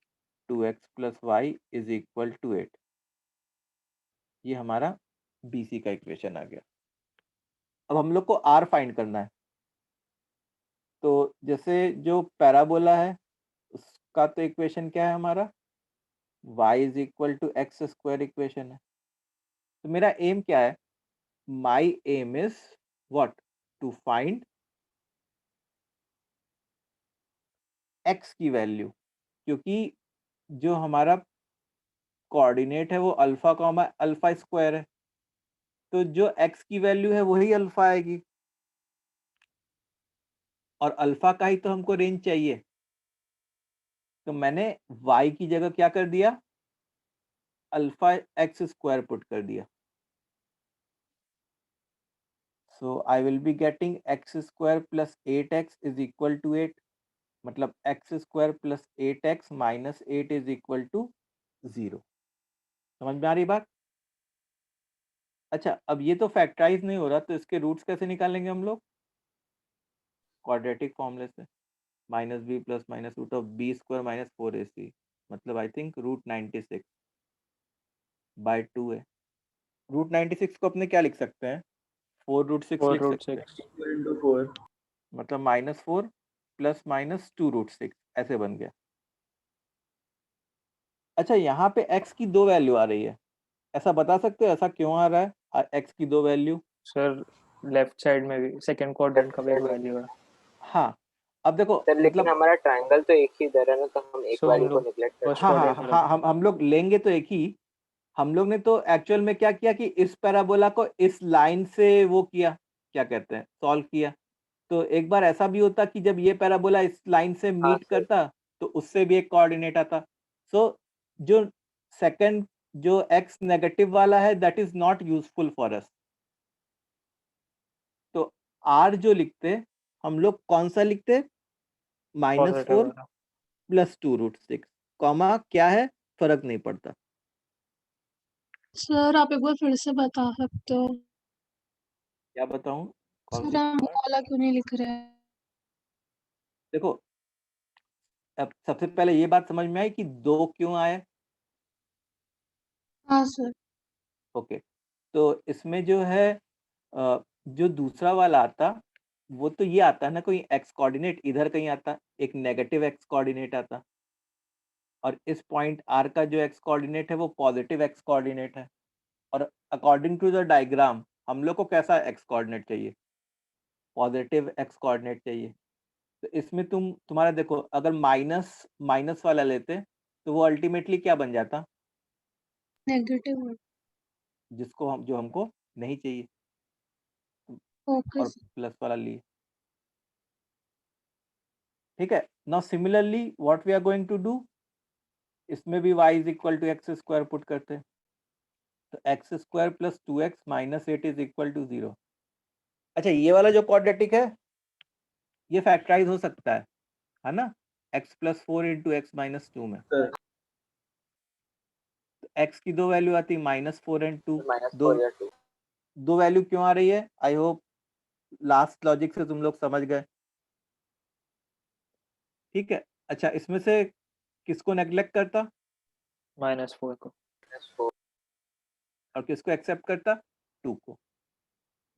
2x plus y is equal to 8। ये हमारा BC का इक्वेशन आ गया। अब हम लोग को R फाइंड करना है। तो जैसे जो पैराबोला है उसका तो इक्वेशन क्या है हमारा, y is equal to x square equation है। तो मेरा एम क्या है, my aim is what, to find x की वैल्यू, क्योंकि जो हमारा कोऑर्डिनेट है वो अल्फा कॉमा अल्फा स्क्वायर है, तो जो x की वैल्यू है वही अल्फा आएगी, और अल्फा का ही तो हमको रेंज चाहिए। तो मैंने y की जगह क्या कर दिया, अल्फा एक्स स्क्वायर पुट कर दिया। So I will be getting x square plus 8x is equal to 8, मतलब x square plus 8x minus 8 is equal to 0। समझ में आ रही बात? अच्छा, अब ये तो फैक्टराइज नहीं हो रहा, तो इसके रूट्स कैसे निकालेंगे हम लोग, क्वाड्रेटिक फॉर्मूले से, minus b plus minus root of b square minus 4ac, मतलब आई थिंक रूट 96 बाय 2 है। रूट 96 को अपने क्या लिख सकते हैं, 4 रूट 6 4 लिख रूट सकते हैं, 6। 4 मतलब -4 प्लस माइनस 2 रूट 6 ऐसे बन गया। अच्छा, यहाँ पे x की दो वैल्यू आ रही है, ऐसा बता सकते हो ऐसा क्यों आ रहा है, x की दो वैल्यू? सर लेफ्ट साइड में भी सेकंड क्वाड्रेंट का भी एक वैल्यू है। हाँ, अब देखो सर लेकिन मतलब, हमारा ट्रायंगल तो एक ही इधर है ना, तो हम एक सो हम वैल्यू को लोग निगलेक्ट कर फर्स्ट हाँ सकते हाँ क्वाड्रेंट हाँ, हम लोग लेंगे तो एक ही। हम लोग ने तो एक्चुअल में क्या किया कि इस पैराबोला को इस लाइन से वो किया, क्या कहते हैं, सॉल्व किया। तो एक बार ऐसा भी होता कि जब ये पैराबोला इस लाइन से हाँ मीट सर। करता तो उससे भी एक कोऑर्डिनेट आता। सो जो सेकंड जो x नेगेटिव वाला है that is not useful for us. तो r जो लिखते हम लोग कौन सा लिखते, पॉजिटिव -4 वाला। प्लस 2 रूट 6, कॉमा क्या है, फर्क नहीं पड़ता। सर आप एक बार फिर से बता सकते हो, क्या बताऊं, कौन सर सी हम वो part? वाला क्यों नहीं लिख रहे हैं? देखो, अब सबसे पहले ये बात समझ में आई कि दो क्यों आए। हाँ सर। ओके, तो इसमें जो है जो दूसरा वाला आता वो तो ये आता है ना, कोई एक्स कोऑर्डिनेट इधर कहीं आता, एक नेगेटिव एक्स कोऑर्डिनेट आता, और इस पॉइंट आर का जो एक्स कोऑर्डिनेट है वो पॉजिटिव एक्स कोऑर्डिनेट है। और अकॉर्डिंग टू द डायग्राम हम लोग को कैसा एक्स कोऑर्डिनेट चाहिए, पॉजिटिव एक्स कोऑर्डिनेट चाहिए। तो इसमें तुम्हारा देखो, अगर माइनस माइनस वाला लेते तो वो अल्टीमेटली क्या बन जाता, नेगेटिव। जिसको हम जो हमको नहीं चाहिए, ओके और सर। प्लस वाला लिए। ठीक है, now similarly what we are going to do, इसमें भी y is equal to x square put करते हैं, तो x square plus 2x minus 8 is equal to 0। अच्छा, ये वाला जो क्वाड्रेटिक है ये फैक्टराइज हो सकता है ना, x plus 4 into x minus 2 में। सर तो x की दो वैल्यू आती है -4 एंड 2। दो -4 या 2। दो वैल्यू क्यों आ रही है, आई होप लास्ट लॉजिक से तुम लोग समझ गए। ठीक है, अच्छा इसमें से किसको नेग्लेक्ट करता, -4 को। -4। और किसको एक्सेप्ट करता, 2 को।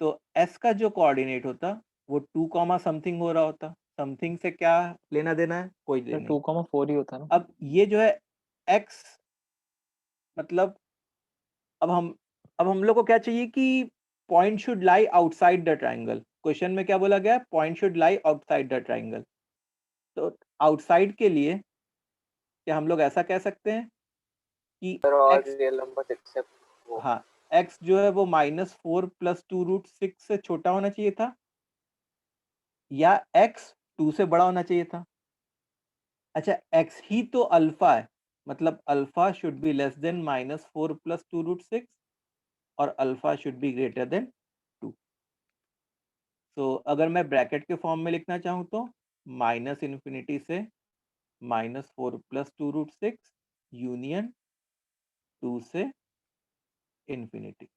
तो एस का जो कोऑर्डिनेट होता वो 2 कॉमा समथिंग हो रहा होता। समथिंग से क्या लेना देना है, कोई सर नहीं। 2,4 ही होता है ना। अब ये जो है एक्स, मतलब अब हम लोग को क्या चाहिए कि point should lie outside the triangle. Question में क्या बोला गया, point should lie outside the triangle. तो आउटसाइड के लिए क्या हम लोग ऐसा कह सकते हैं कि सर और x, रियल नंबर्स एक्सेप्ट वो हाँ x जो है वो -4 + 2√6 से छोटा होना चाहिए था, या x 2 से बड़ा होना चाहिए था। अच्छा, x ही तो अल्फा है, मतलब alpha should be less than -4 + 2√6 और alpha should be greater then 2। तो अगर मैं ब्रैकेट के फॉर्म में लिखना चाहूँ तो -∞ से -4 + 2√6 यूनियन 2 से इन्फिनिटी,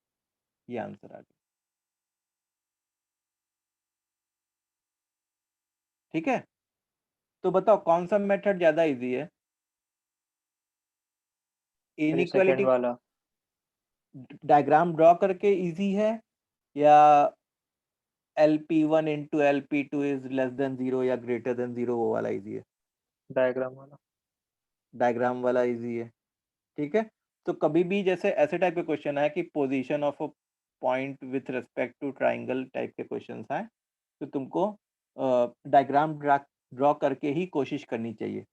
ये आंसर आ गया। ठीक है, तो बताओ कौन सा मेथड ज्यादा इजी है, मेरे सेकंड इनइक्वालिटी वाला। डायग्राम ड्रॉ करके इजी है, या LP1 × LP2 is less than 0 या ग्रेटर देन 0 वो वाला इजी है? डायग्राम वाला। डायग्राम वाला इजी है। ठीक है, तो कभी भी जैसे ऐसे टाइप के क्वेश्चन है कि position of a point with respect to triangle type के क्वेश्चन आए, तो तुमको डायग्राम ड्रॉ करके ही कोशिश करनी चाहिए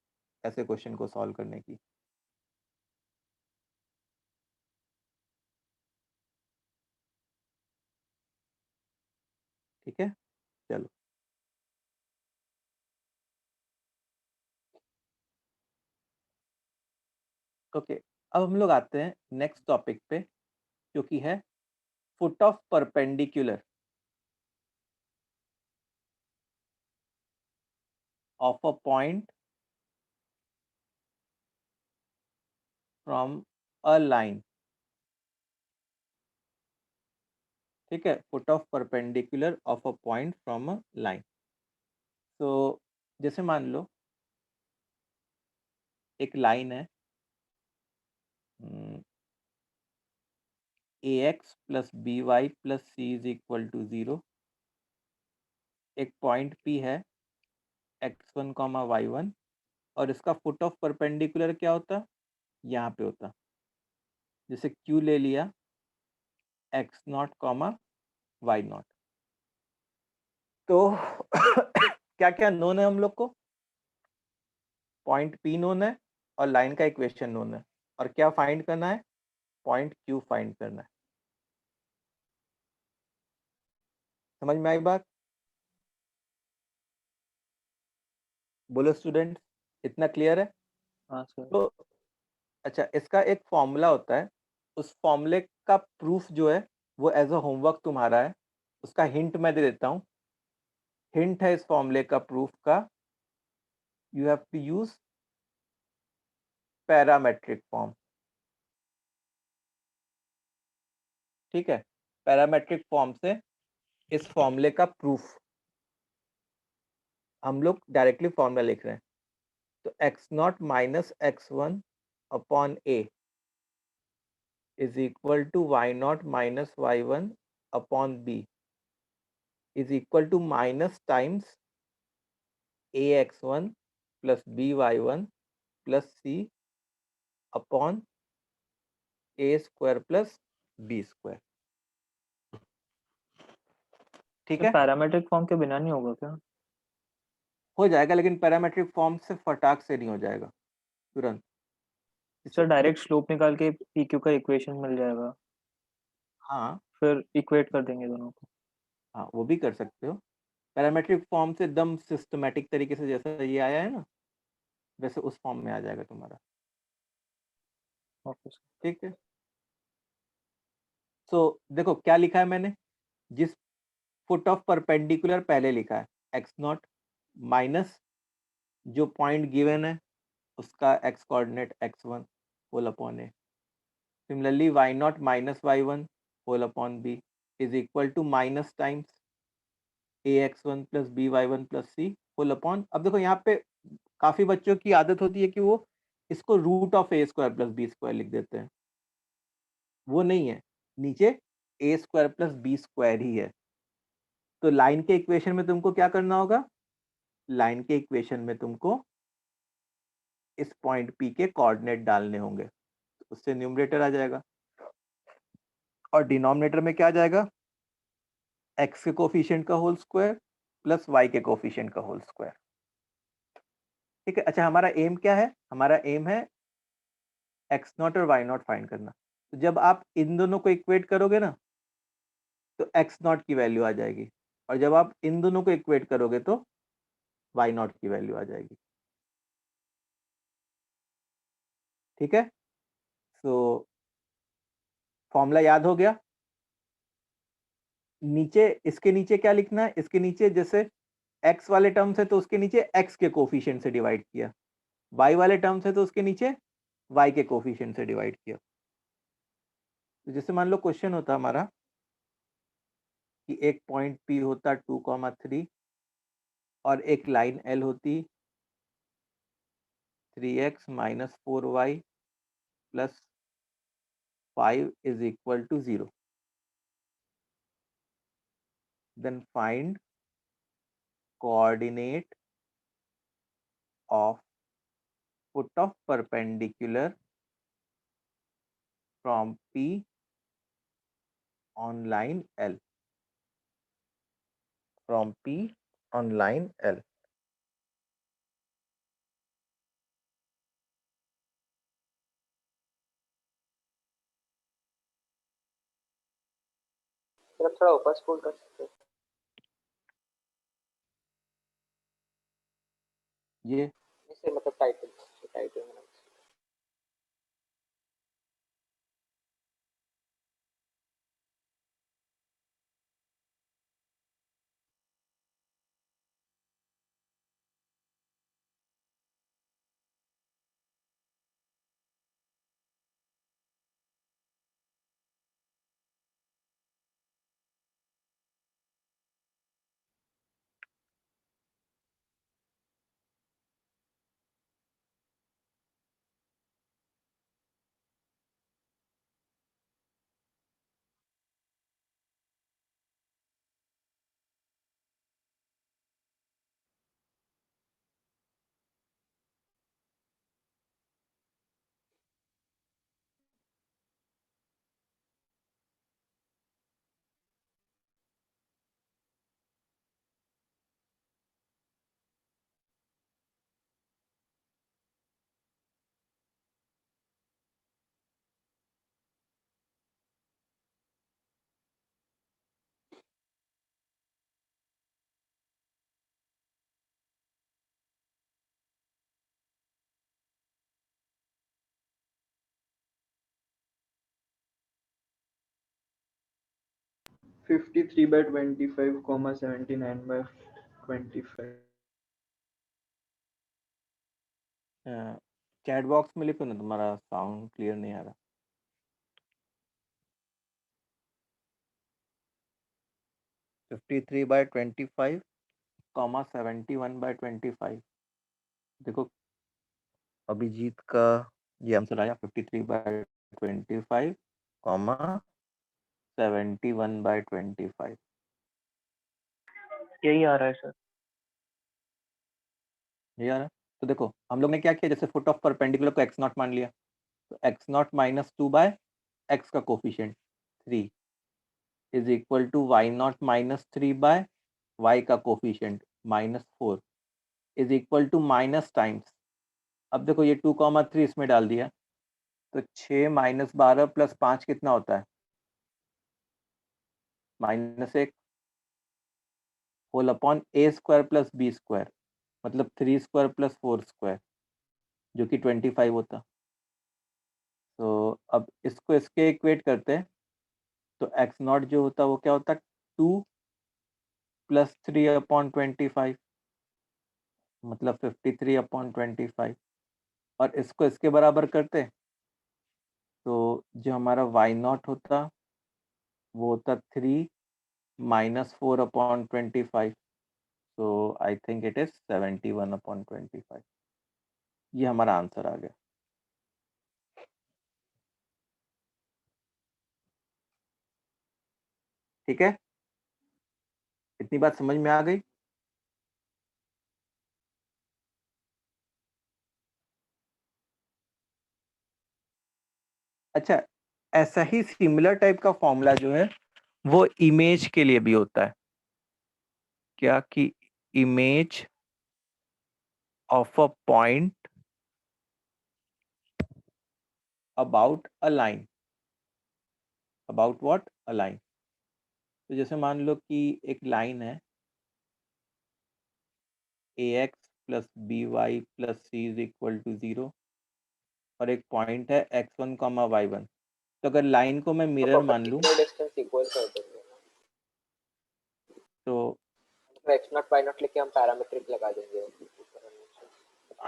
ऐसे क्वेश्चन को सॉल्व करने की। ठीक है, चलो ओके। अब हम लोग आते हैं नेक्स्ट टॉपिक पे, जो कि है foot of perpendicular of a point from a line. ठीक है, foot of perpendicular of a point from a line. तो जैसे मान लो एक लाइन है ax + by + c = 0, एक पॉइंट P है x1, y1, और इसका फुट ऑफ परपेंडिकुलर क्या होता, यहाँ पे होता। जैसे Q ले लिया x0, y0। तो क्या क्या नोन है हम लोग को, पॉइंट P नोन है और लाइन का इक्वेशन नोन है, और क्या फाइंड करना है, पॉइंट Q फाइंड करना है। समझ में आई बात? बोलो स्टूडेंट, इतना क्लियर है? हाँ सर। तो अच्छा, इसका एक फॉर्मूला होता है, उस फॉर्मूले का प्रूफ जो है वो एज अ होमवर्क तुम्हारा है। उसका हिंट मैं दे देता हूँ। हिंट है इस फॉर्मूले का प्रूफ का, you have to use parametric form. ठीक है, पैरामेट्रिक फॉर्म से इस फॉर्मूले का प्रूफ हम लोग डायरेक्टली फॉर्मूला लिख रहे हैं। तो x0 - x1 upon a is equal to y0 - y1 upon b is equal to minus times ax1 + by1 + c upon a² + b²। ठीक है, पैरामेट्रिक फॉर्म के बिना नहीं होगा क्या? हो जाएगा, लेकिन पैरामेट्रिक फॉर्म से फटाक से नहीं हो जाएगा तुरंत। सर डायरेक्ट स्लोप निकाल के पी क्यू का इक्वेशन मिल जाएगा, हाँ फिर इक्वेट कर देंगे दोनों को। हाँ, वो भी कर सकते हो। पैरामेट्रिक फॉर्म से एकदम सिस्टमेटिक तरीके से जैसा ये आया है ना, वैसे उस फॉर्म में आ जाएगा तुम्हारा। Okay sir. ठीक है, सो देखो क्या लिखा है मैंने, जिस फुट ऑफ परपेंडिकुलर पहले लिखा है x0 माइनस जो पॉइंट गिवन है उसका x coordinate x1 whole upon a। Similarly y0 - y1 whole upon b is equal to minus times ax1 + by1 + c whole upon. अब देखो यहाँ पे काफी बच्चों की आदत होती है कि वो इसको √(a² + b² लिख देते हैं। वो नहीं है, नीचे ए स्क्वायर प्लस बी स्क्वायर ही है। तो लाइन के इक्वेशन में तुमको क्या करना होगा, लाइन के इक्वेशन में तुमको इस पॉइंट पी के कोऑर्डिनेट डालने होंगे, उससे न्यूमरेटर आ जाएगा और डिनोमिनेटर में क्या आ जाएगा, एक्स के कोफिशिएंट का होल स्क्वायर प्लस वाई के कोफिशिएंट का होल स्क्वायर। ठीक है। अच्छा, हमारा एम क्या है, हमारा एम है एक्स नॉट और वाई नॉट फाइंड करना। तो जब आप इन दोनों को इक्वेट करोगे ना तो एक्स नॉट की वैल्यू आ जाएगी, और जब आप इन दोनों को इक्वेट करोगे तो वाई नॉट की वैल्यू आ जाएगी। ठीक है। सो फॉर्मूला याद हो गया। नीचे, इसके नीचे क्या लिखना है, इसके नीचे जैसे x वाले टर्म है तो उसके नीचे x के कोफिशिएंट से डिवाइड किया, y वाले टर्म है तो उसके नीचे y के कोफिशिएंट से डिवाइड किया। तो जैसे मान लो क्वेश्चन होता हमारा कि एक पॉइंट P होता 2,3 और एक लाइन L होती 3x minus 4y plus 5 is equal to 0। Then find coordinate of foot of perpendicular from P on line L, from P on line L। फिर आप थोड़ा ऊपर स्क्रॉल कर सकते हो। ये इससे मतलब टाइटल टाइटल में फिफ्टी 53/25, 79/25। चैट बॉक्स में लिखो ना, तुम्हारा साउंड क्लियर नहीं आ रहा। 53/25, 71/25। देखो अभिजीत का ये आंसर आया 53/25, 71/25। यही आ रहा है सर। ये आ रहा है। तो देखो हम लोग ने क्या किया, जैसे फुट ऑफ परपेंडिकुलर को x नॉट मान लिया, तो x naught minus 2 by x का coefficient 3 is equal to y naught minus 3 by y का coefficient -4 is equal to minus times. अब देखो ये 2,3 इसमें डाल दिया, तो 6 माइनस 12 प्लस 5 कितना होता है, -1 whole upon a square plus b square, मतलब 3 स्क्वायर प्लस 4 स्क्वायर जो कि 25 होता। तो अब इसको इसके इक्वेट करते हैं, तो एक्स नॉट जो होता वो क्या होता, 2 प्लस 3/25, मतलब 53/25। और इसको इसके बराबर करते तो जो हमारा वाई नॉट होता वो होता 3 minus 4/25। So I think it is 71/25। ये हमारा आंसर आ गया। ठीक है, इतनी बात समझ में आ गई? अच्छा, ऐसा ही सिमिलर टाइप का फॉर्मूला जो है वो इमेज के लिए भी होता है। क्या कि image of a point about a line, about what, a line. तो जैसे मान लो कि एक लाइन है ax plus b y plus c is equal to 0 और एक पॉइंट है x1 कॉमा y1। तो अगर लाइन को मैं मिरर मान लूं पर्टिकुलर डिस्टेंस इक्वल कर देंगे ना, तो तो एक्स नॉट वाई नॉट लेके हम पैरामीट्रिक लगा देंगे।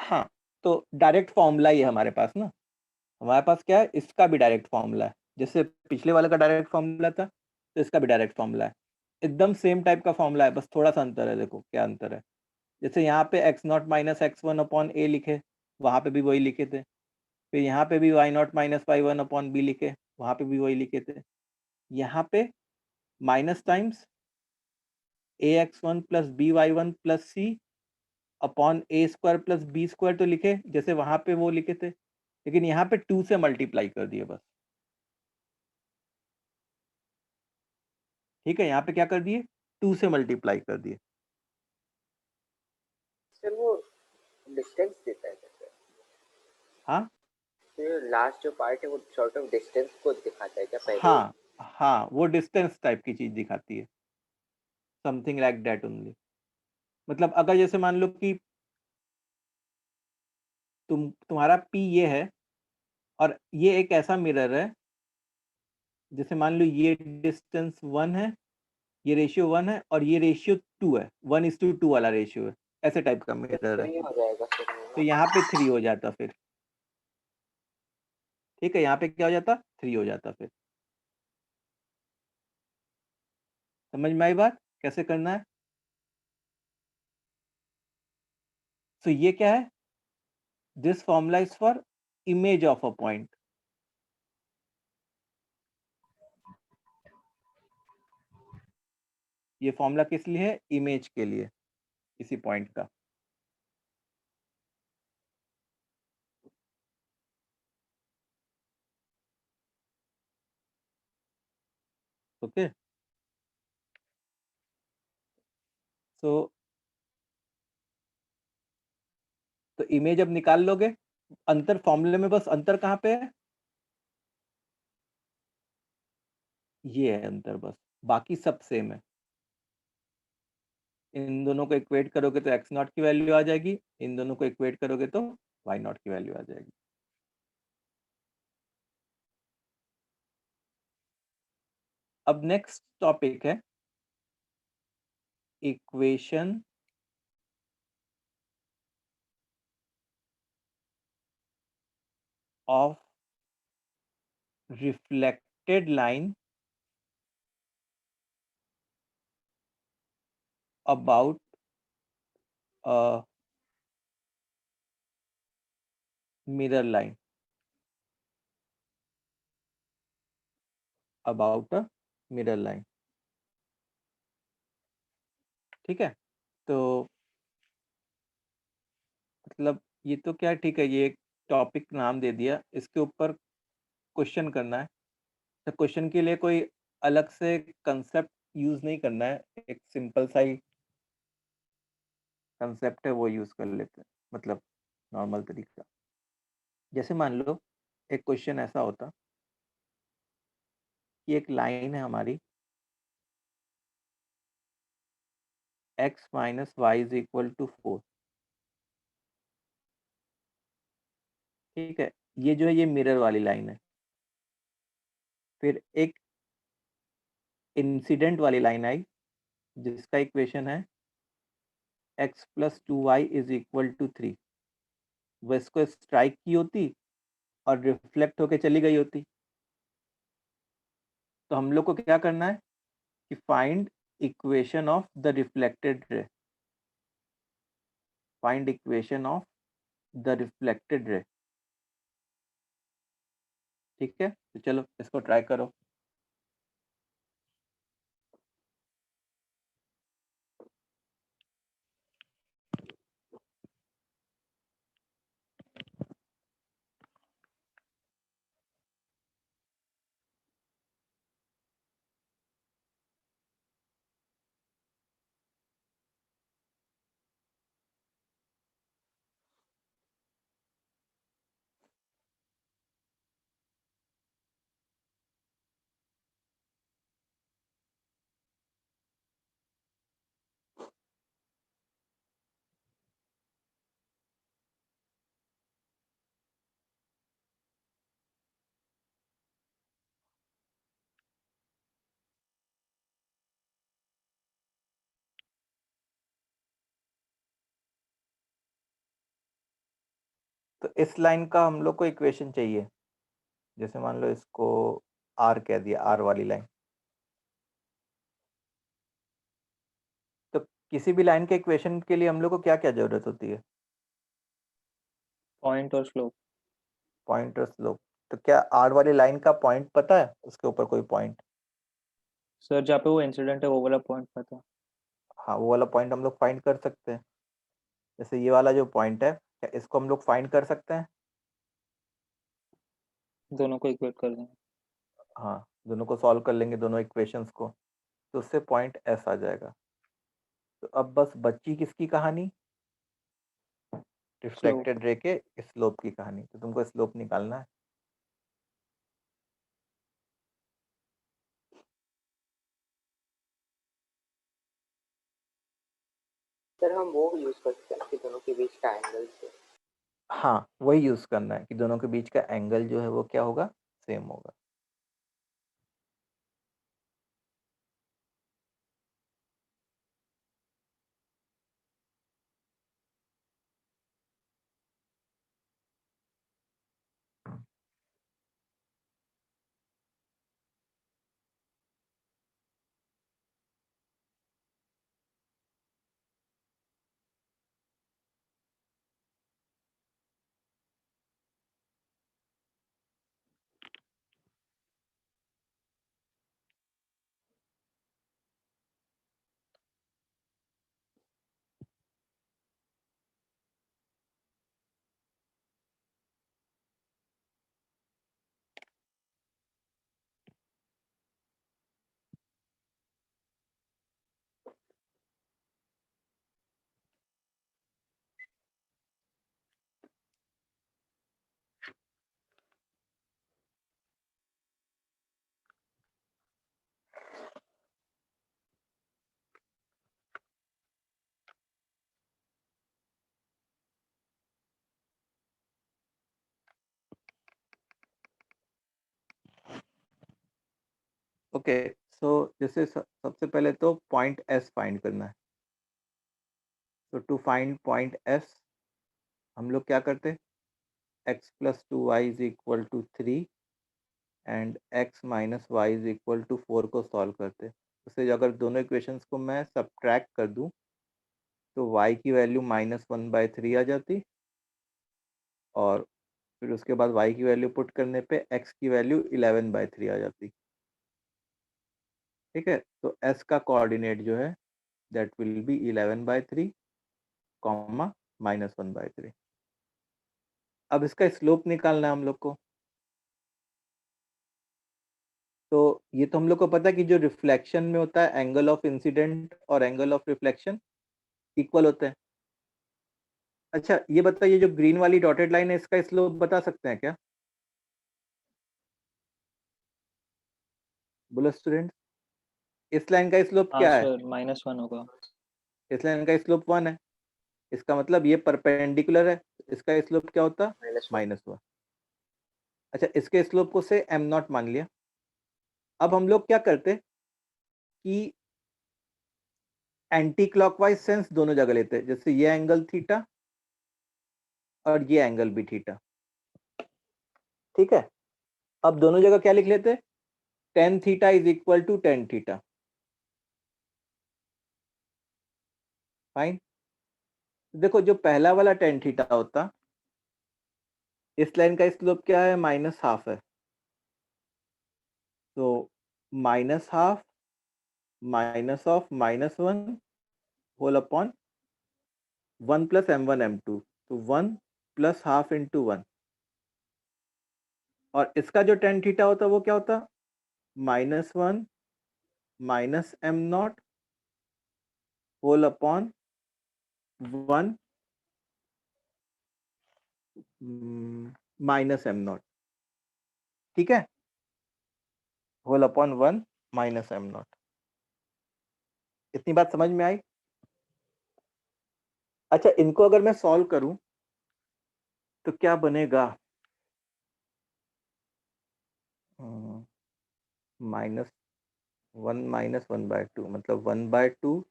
हाँ, तो डायरेक्ट फॉर्मूला ही है हमारे पास ना। हमारे पास क्या है, इसका भी डायरेक्ट फॉर्मूला है। जैसे पिछले वाले का डायरेक्ट फॉर्मूला था तो इसका भी डायरेक्ट फॉर्मूला है। एकदम सेम टाइप का फॉर्मूला है, बस थोड़ा सा अंतर है। देखो क्या अंतर है। जैसे यहाँ पे x naught minus x one upon a लिखे, वहाँ पे भी वही लिखे थे। फिर यहाँ पे भी y nought minus y one upon b लिखे, वहाँ पे भी वही लिखे थे। यहाँ पे minus times a x one plus b y one plus c upon a square plus b square तो लिखे जैसे वहाँ पे वो लिखे थे, लेकिन यहाँ पे 2 से मल्टीप्लाई कर दिए बस। ठीक है, यहाँ पे क्या कर दिए, 2 से मल्टीप्लाई कर दिए। सर वो डिस्टेंस देता है सर? हाँ तो लास्ट जो पार्ट है वो सॉर्ट ऑफ डिस्टेंस को दिखाता है क्या पहले? हाँ हाँ, वो डिस्टेंस टाइप की चीज दिखाती है, समथिंग लाइक दैट ओनली। मतलब अगर जैसे मान लो कि तुम्हारा पी ये है और ये एक ऐसा मिरर है, जैसे मान लो ये डिस्टेंस 1 है, ये रेशियो 1 है और ये रेशियो 2 है, 1:2 वाला रेशियो है, ऐसे टाइप का मिरर है। 3 हो जाएगा सर तो ना? यहाँ पे 3 हो जाता फिर। ठीक है, यहाँ पे क्या हो जाता, 3 हो जाता फिर। समझ में आई बात कैसे करना है? तो ये क्या है, this formula is for image of a point. ये फॉर्मूला किस लिए है, इमेज के लिए, किसी पॉइंट का। ओके, तो इमेज अब निकाल लोगे। अंतर फॉर्मूले में बस अंतर कहाँ पे है, ये है अंतर बस, बाकी सब सेम है। इन दोनों को इक्वेट करोगे तो एक्स नॉट की वैल्यू आ जाएगी, इन दोनों को इक्वेट करोगे तो वाई नॉट की वैल्यू आ जाएगी। अब नेक्स्ट टॉपिक है equation of reflected line about a mirror line, about a mirror line. ठीक है, तो मतलब ये तो क्या, ठीक है, ये एक टॉपिक नाम दे दिया, इसके ऊपर क्वेश्चन करना है। तो क्वेश्चन के लिए कोई अलग से कंसेप्ट यूज नहीं करना है, एक सिंपल सा ही कंसेप्ट है वो यूज कर लेते हैं, मतलब नॉर्मल तरीका। जैसे मान लो एक क्वेश्चन ऐसा होता कि एक लाइन है हमारी x minus y is equal to 4। ठीक है, ये जो है ये मिरर वाली लाइन है। फिर एक इंसिडेंट वाली लाइन आई जिसका इक्वेशन है x plus 2y is equal to 3। वो इसको स्ट्राइक की होती और रिफ्लेक्ट होके चली गई होती। तो हम लोग को क्या करना है कि find equation of the reflected ray, find equation of the reflected ray. ठीक है, तो चलो इसको ट्राई करो। इस लाइन का हम लोग को इक्वेशन चाहिए, जैसे मान लो इसको आर कह दिया, आर वाली लाइन। तो किसी भी लाइन के इक्वेशन के लिए हम लोग को क्या क्या जरूरत होती है? पॉइंट और स्लोप। पॉइंट और स्लोप। तो क्या आर वाली लाइन का पॉइंट पता है, उसके ऊपर कोई पॉइंट? सर जहाँ पे वो इंसिडेंट है वो वाला पॉइंट पता है। हाँ, वो वाला पॉइंट हम लोग फाइंड कर सकते हैं। जैसे ये वाला जो पॉइंट है, क्या इसको हम लोग फाइंड कर सकते हैं? दोनों को इक्वेट कर देंगे। हाँ, दोनों को सॉल्व कर लेंगे, दोनों इक्वेशंस को, तो उससे पॉइंट एस आ जाएगा। तो अब बस बच्ची किसकी कहानी? रिफ्लेक्टेड रे के स्लोप की कहानी। तो तुमको स्लोप निकालना है। सर हम वो यूज कर सकते हैं कि दोनों के बीच का एंगल से। हाँ, वही यूज करना है कि दोनों के बीच का एंगल जो है वो क्या होगा, सेम होगा। ओके, सो जैसे सबसे पहले तो पॉइंट एस फाइंड करना है। तो टू फाइंड पॉइंट एस हम लोग क्या करते, x plus 2y is equal to 3 and x minus y is equal to 4 को सॉल्व करते। उससे अगर दोनों इक्वेशंस को मैं सब्ट्रैक्ट कर दूं तो y की वैल्यू -1/3 आ जाती, और फिर उसके बाद y की वैल्यू पुट करने पे x की वैल्यू 11/3 आ जाती। ठीक है, तो s का कोऑर्डिनेट जो है दैट विल बी 11/3 कॉमा -1/3। अब इसका स्लोप निकालना है हम लोग को। तो ये तो हम लोग को पता है कि जो रिफ्लेक्शन में होता है एंगल ऑफ इंसिडेंट और एंगल ऑफ रिफ्लेक्शन इक्वल होते हैं। अच्छा ये बताइए, जो ग्रीन वाली डॉटेड लाइन है इसका स्लोप बता सकते हैं क्या? बोलो स्टूडेंट, इस लाइन का स्लोप हाँ क्या है? सर -1 होगा। इस लाइन का स्लोप 1 है, इसका मतलब ये परपेंडिकुलर है, इसका स्लोप क्या होता? -1। -1। अच्छा, इसके स्लोप को से m नॉट मान लिया। अब हम लोग क्या करते कि एंटी क्लॉकवाइज सेंस दोनों जगह लेते हैं, जैसे ये एंगल थीटा और ये एंगल भी थीटा। ठीक है, अब दोनों जगह क्या लिख लेते, tan theta is equal to tan theta. Fine. देखो जो पहला वाला tan थीटा होता, इस लाइन का स्लोप क्या है, -½ है। तो -½ minus of -1 whole upon 1 plus m1 m2, तो 1 प्लस ½ इंटू 1। और इसका जो tan थीटा होता वो क्या होता, -1 minus m0 whole upon 1 minus m0। ठीक है, होल अपॉन 1 माइनस m0। इतनी बात समझ में आई? अच्छा, इनको अगर मैं सॉल्व करूं तो क्या बनेगा, -1 -1/2 मतलब 1/2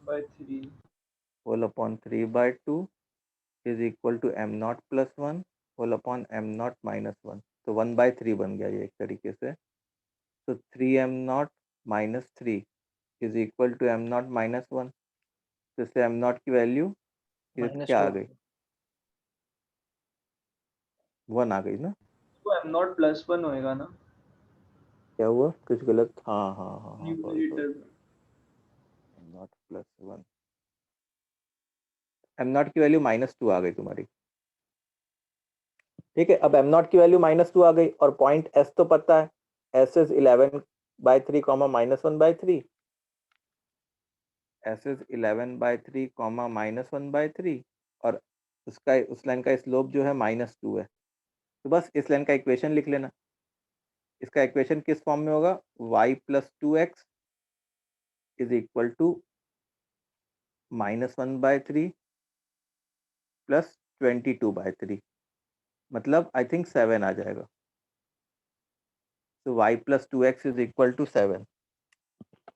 by 3 whole upon 3/2 is equal to m naught plus one whole upon m naught minus one, तो 1/3 बन गया ये एक तरीके से। तो 3m naught minus 3 is equal to m naught minus one, तो इससे एम नॉट की वैल्यू -2 क्या आ गई, 1 आ गई ना। तो एम नॉट प्लस वन होएगा ना क्या हुआ, कुछ गलत, हाँ हाँ हाँ हाँ, सॉरी न्यूमरेटर में। M naught plus one, am not की वैल्यू -2 आ गई तुम्हारी। ठीक है, अब एम नॉट की वैल्यू -2 आ गई और पॉइंट एस तो पता है, S is 11/3 comma -1/3, S is 11/3 comma -1/3, और उसका उस लाइन का स्लोप जो है -2 है। तो बस इस लाइन का इक्वेशन लिख लेना। इसका इक्वेशन किस फॉर्म में होगा, y + 2x is equal to -1/3 plus 22/3, मतलब आई थिंक 7 आ जाएगा। तो y + 2x is equal to 7,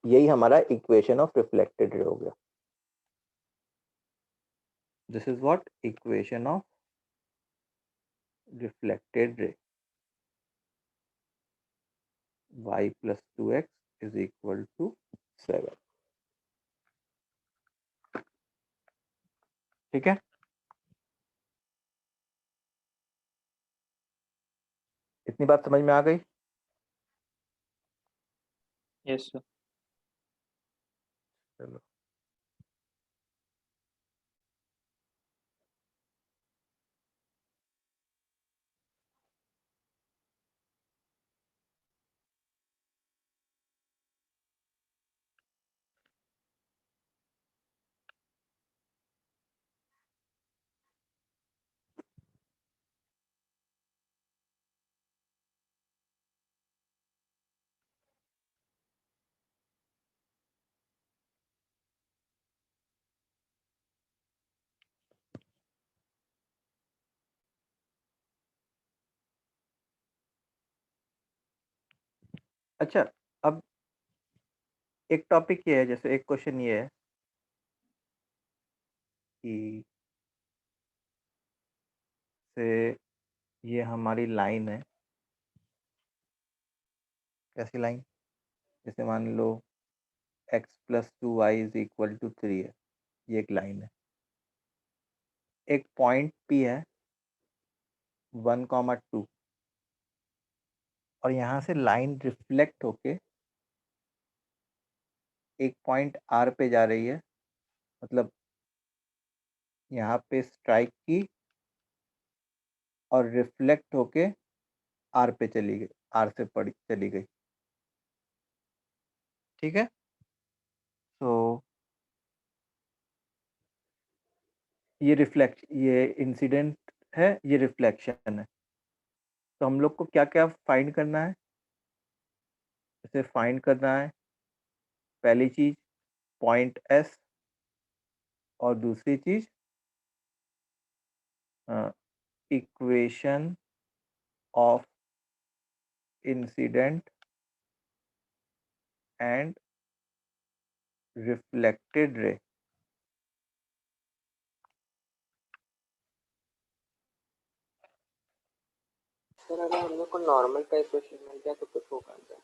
यही हमारा इक्वेशन ऑफ रिफ्लेक्टेड रे हो गया। This is what equation of reflected ray, y + 2x is equal to 7। ठीक है, इतनी बात समझ में आ गई। Yes sir. चलो, अच्छा, अब एक टॉपिक ये है, जैसे एक क्वेश्चन ये है कि से ये हमारी लाइन है, कैसी लाइन, जैसे मान लो x + 2y is equal to 3 है, ये एक लाइन है, एक पॉइंट P है 1,2, और यहाँ से लाइन रिफ्लेक्ट होके एक पॉइंट R पे जा रही है, मतलब यहाँ पे स्ट्राइक की और रिफ्लेक्ट होके R पे चली गई, R से पड़ी चली गई। ठीक है, तो ये इंसिडेंट है, ये रिफ्लेक्शन है। तो हम लोग को क्या क्या फाइंड करना है, इसे फाइंड करना है, पहली चीज पॉइंट S, और दूसरी चीज equation of incident and reflected ray. Sir अगर हम लोग को नॉर्मल का इक्वेशन मिल जाए तो कुछ होगा क्या?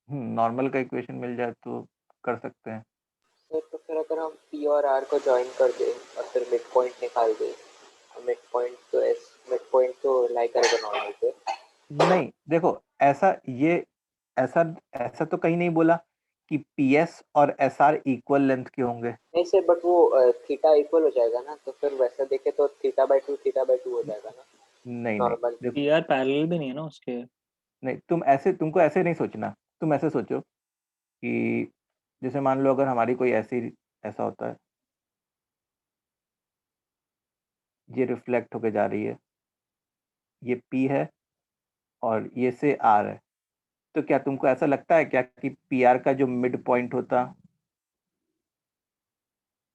नॉर्मल का इक्वेशन मिल जाए तो कर सकते हैं। सर तो फिर अगर हम P और R को ज्वाइन कर दें और फिर मिड पॉइंट निकाल दें, मिड पॉइंट तो लाई करेगा नॉर्मल पे। नहीं देखो, ऐसा ऐसा तो कहीं नहीं बोला कि PS और SR इक्वल लेंथ के होंगे। नहीं सर, बट वो थीटा इक्वल हो जाएगा ना, तो फिर वैसा देखे तो थीटा/2 हो जाएगा ना नहीं नॉर्मल। देखो, पीआर पैरेलल भी नहीं है ना उसके। नहीं तुमको ऐसे नहीं सोचना, तुम ऐसे सोचो कि जैसे मान लो अगर हमारी कोई ऐसा होता है, ये रिफ्लेक्ट होके जा रही है, ये P है और ये से R है, तो क्या तुमको ऐसा लगता है क्या कि PR का जो मिड पॉइंट होता,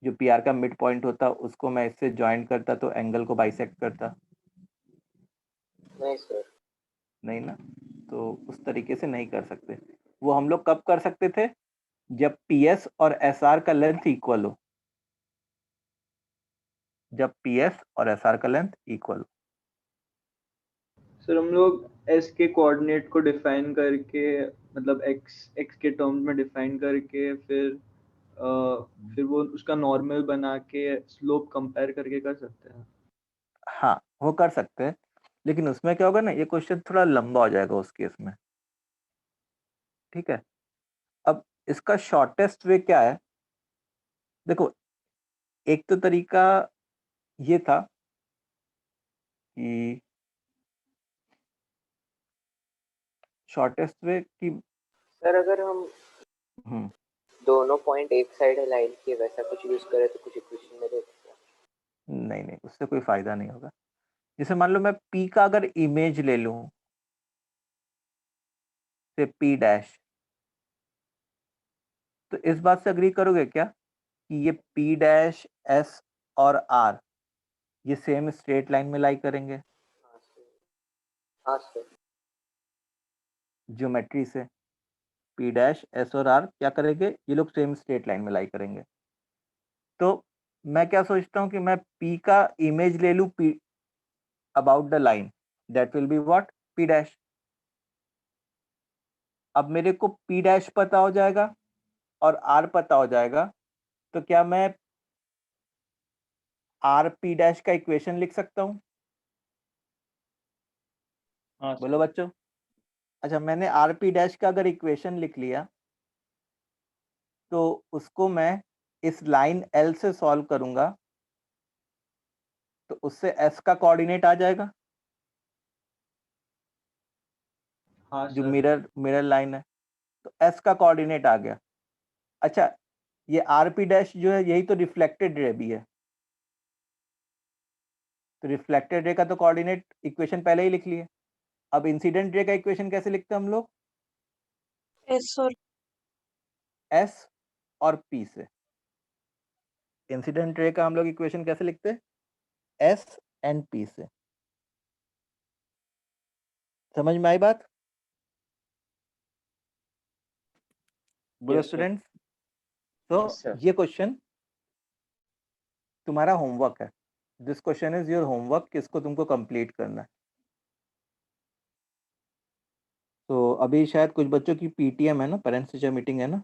जो PR का मिड पॉइंट होता उसको मैं इससे ज्वाइन करता तो एंगल को बाइसेक्ट करता? नहीं सर। नहीं ना, तो उस तरीके से नहीं कर सकते। वो हम लोग कब कर सकते थे, जब PS और SR का लेंथ इक्वल हो। जब पी एस और एस आर का लेंथ इक्वल। सर हम लोग एस के कोऑर्डिनेट को डिफाइन करके, मतलब एक्स के टर्म्स में डिफाइन करके, फिर वो उसका नॉर्मल बना के स्लोप कंपेयर करके कर सकते हैं। हाँ वो कर सकते हैं, लेकिन उसमें क्या होगा ना, ये क्वेश्चन थोड़ा लंबा हो जाएगा उस केस में। ठीक है, अब इसका शॉर्टेस्ट वे क्या है? देखो, एक तो तरीका ये था कि शॉर्टेस्ट वे कि सर अगर हम दोनों पॉइंट एक साइड है लाइन के, वैसा कुछ यूज करें तो कुछ इक्वेशन में दे सकते हैं। नहीं नहीं, उससे कोई फायदा नहीं होगा। जैसे मान लो मैं P का अगर इमेज ले लूं, से P डैश, तो इस बात से अग्री करोगे क्या कि ये P डैश, S और R ये सेम स्ट्रेट लाइन में लाई करेंगे हाँ सर, हाँ सर। ज्योमेट्री से? P डैश, S और R क्या करेंगे, ये लोग सेम स्ट्रेट लाइन में लाई करेंगे। तो मैं क्या सोचता हूँ कि मैं P का इमेज ले लूं P about the line, that will be what, P dash. अब मेरे को P डैश पता हो जाएगा और R पता हो जाएगा, तो क्या मैं आर पी डैश का इक्वेशन लिख सकता हूँ? हाँ बोलो सर। बच्चों। अच्छा, मैंने आर पी डैश का अगर इक्वेशन लिख लिया, तो उसको मैं इस लाइन एल से सॉल्व करूंगा, तो उससे एस का कोऑर्डिनेट आ जाएगा, हाँ जो सर। मिरर लाइन है, तो एस का कोऑर्डिनेट आ गया। अच्छा, ये आर पी डैश जो है यही तो रिफ्लेक्टेड रे भी है, तो रिफ्लेक्टेड रे का तो कोऑर्डिनेट इक्वेशन पहले ही लिख लिए। अब इंसिडेंट रे का इक्वेशन कैसे लिखते हैं हम लोग? एस और एस और पी से। इंसिडेंट रे का हम लोग इक्वेशन कैसे लिखते हैं? एस एंड पी से। समझ में आई बात? बोलो यस सर। स्टूडेंट्स। तो Yes, sir. ये क्वेश्चन तुम्हारा होमवर्क है। This question is your homework, किसको तुमको कंप्लीट करना है। तो अभी शायद कुछ बच्चों की पीटीएम है ना, पेरेंट्स टीचर मीटिंग है ना?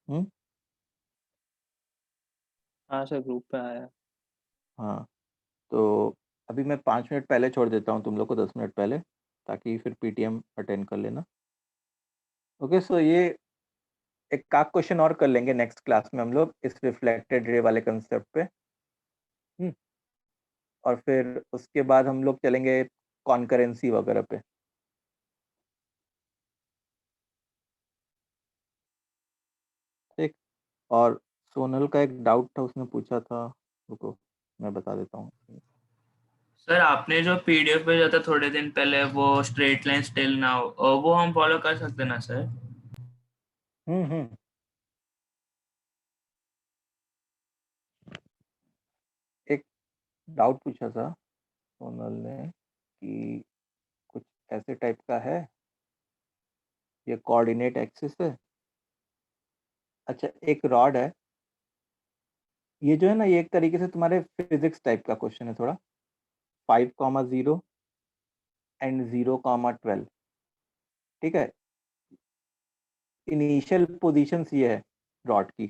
हम्म। हाँ सर, ग्रुप पे आया। हाँ, तो अभी मैं 5 मिनट पहले छोड़ देता हूँ तुम लोग को, 10 मिनट पहले, ताकि फिर पीटीएम अटेंड कर लेना। ओके, सो ये एक का क्वेश्चन और कर लेंगे नेक्स्ट क्लास में हम लोग इस रिफ्लेक्टेड रे वाले कंसेप्ट पे। और फिर उसके बाद हम लोग चलेंगे कॉन्करेंसी वगैरह पे। ठीक। और सोनल का एक डाउट था, उसने पूछा था, रुको मैं बता देता हूँ। सर आपने जो पीडीएफ भेजा था थोड़े दिन पहले, वो स्ट्रेट लाइन स्टिल नाउ, वो हम फॉलो कर सकते ना सर? हम्म। एक डाउट पूछा था सोनल ने कि कुछ ऐसे टाइप का है, ये कोऑर्डिनेट एक्सिस है। अच्छा, एक रॉड है, ये जो है ना, ये एक तरीके से तुम्हारे फिजिक्स टाइप का क्वेश्चन है थोड़ा। 5,0 एंड 0,12। ठीक है, इनिशियल पोजीशंस ये है रॉड की।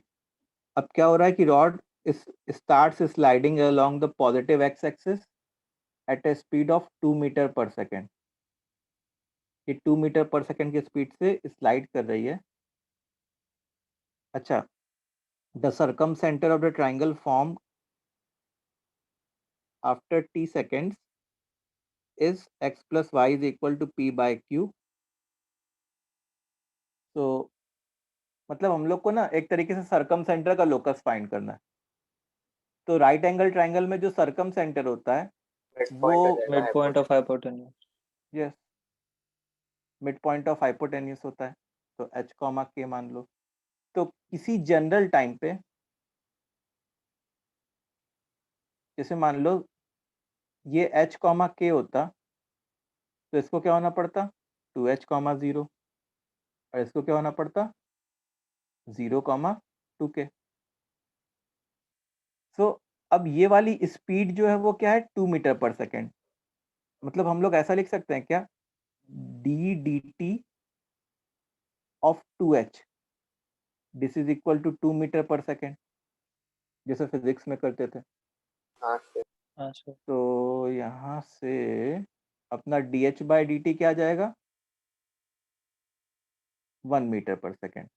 अब क्या हो रहा है कि rod is starts sliding along the positive x axis at a speed of 2 metre पर सेकेंड। ये 2 मीटर पर सेकेंड की स्पीड से स्लाइड कर रही है। अच्छा, the circum centre of the triangle form after t seconds is x plus y is equal to p by q। तो मतलब हम लोग को ना एक तरीके से सर्कम सेंटर का लोकस फाइंड करना है। तो राइट एंगल ट्राइंगल में जो सर्कम सेंटर होता है Mid वो, point हो जाएगा mid point of hypotenuse. Yes, mid point of hypotenuse होता है, तो h कॉमा k मान लो। तो किसी जनरल टाइम पे, जैसे मान लो ये h कॉमा k होता, तो इसको क्या होना पड़ता, 2h कॉमा 0, और इसको क्या होना पड़ता, 0,2k। सो अब ये वाली स्पीड जो है वो क्या है, 2 मीटर पर सेकेंड। मतलब हम लोग ऐसा लिख सकते हैं क्या, d d t of 2h this is equal to 2 metre पर सेकेंड, जैसे फिजिक्स में करते थे। हाँ सर। हाँ सर। तो यहाँ से अपना dh बाई dt क्या आ जाएगा, 1 मीटर पर सेकेंड।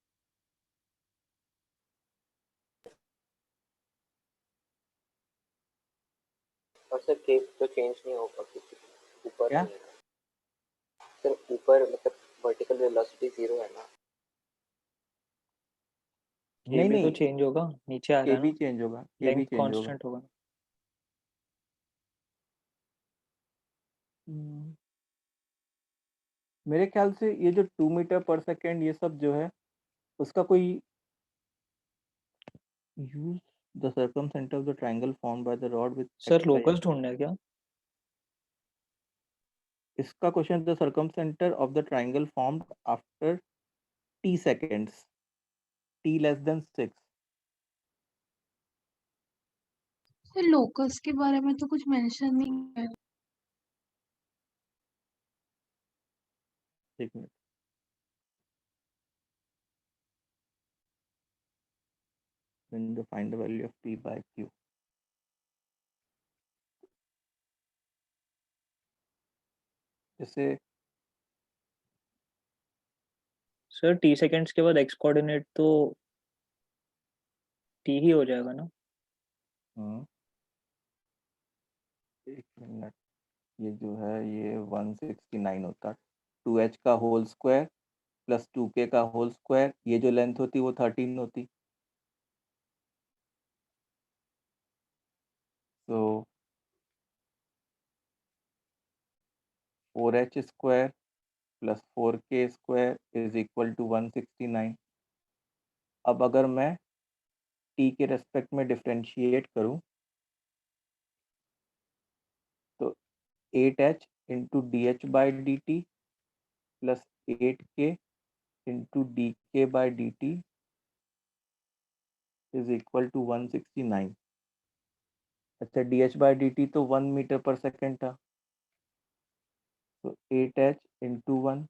और सर केस तो चेंज नहीं होगा क्योंकि ऊपर क्या? नहीं है ना सर, ऊपर मतलब वर्टिकल वेलोसिटी 0 है ना। के नहीं भी तो नहीं, चेंज होगा, नीचे आ रहा के है भी ना, चेंज होगा, के भी लेंथ चेंज होगा। कांस्टेंट होगा। मेरे ख्याल से ये जो 2 मीटर पर सेकेंड ये सब जो है उसका कोई use the circumcentre of the triangle formed by the rod with sir locus ढूंढना है क्या? इसका question, the circumcentre of the triangle formed after t seconds, t less than 6। Sir locus के बारे में तो कुछ मेंशन नहीं है। एक minute, when you find the value of p by q। जैसे सर टी सेकेंड्स के बाद एक्स कोऑर्डिनेट तो टी ही हो जाएगा ना। एक मिनट, ये जो है ये 169 होता, 2h का होल स्क्वायर प्लस 2k का होल स्क्वायर, ये जो लेंथ होती वो 13 होती। तो 4h square plus 4k square is equal to 169। अब अगर मैं t के रेस्पेक्ट में डिफ्रेंशिएट करूं तो 8h into d h by d t plus 8k into d k by d t is equal to 169। अच्छा, d h by d t तो 1 मीटर पर सेकेंड था, तो 8h into 1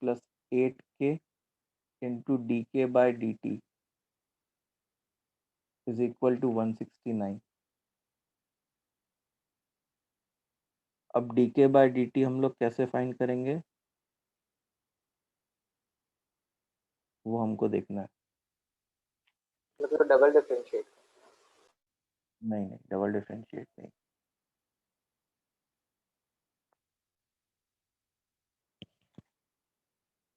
plus 8k into d k by d t is equal to 169। अब D k by d T हम लोग कैसे फाइंड करेंगे वो हमको देखना है। मतलब डबल डिफरेंशिएट। नहीं नहीं, डबल डिफरेंशिएट नहीं।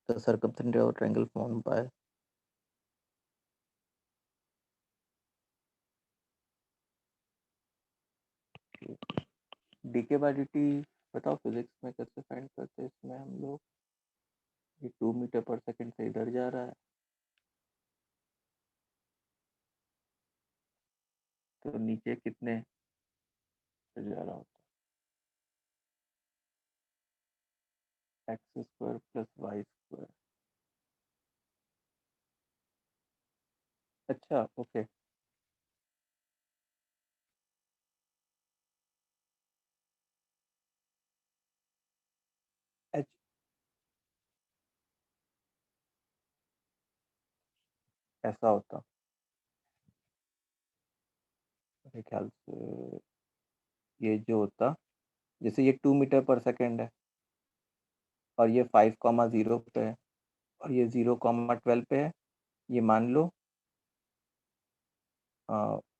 The circumference of a triangle formed by D k by d T, बताओ फिजिक्स में कैसे फाइंड करते हैं। इसमें हम लोग ये 2 मीटर पर सेकेंड से इधर जा रहा है, तो नीचे कितने से जा रहा होता है, x square plus y square. अच्छा ओके, एच ऐसा होता मेरे ख्याल से। ये जो होता, जैसे ये 2 मीटर पर सेकेंड है और ये 5,0 पे है और ये 0,12 पे है, ये मान लो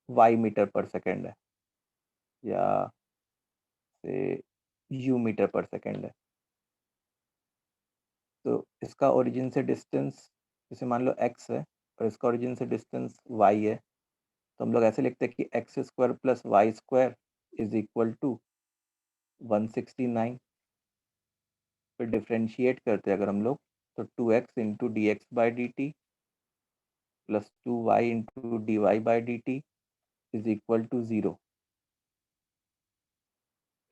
वाई मीटर पर सेकेंड है या से यू मीटर पर सेकेंड है। तो इसका ओरिजिन से डिस्टेंस जैसे मान लो x है और इसका ओरिजिन से डिस्टेंस y है, तो हम लोग ऐसे लिखते हैं कि x square plus y square is equal to 169। फिर डिफ्रेंशिएट करते हैं अगर हम लोग, तो 2x into d x by d t plus 2y into d y by d t is equal to 0।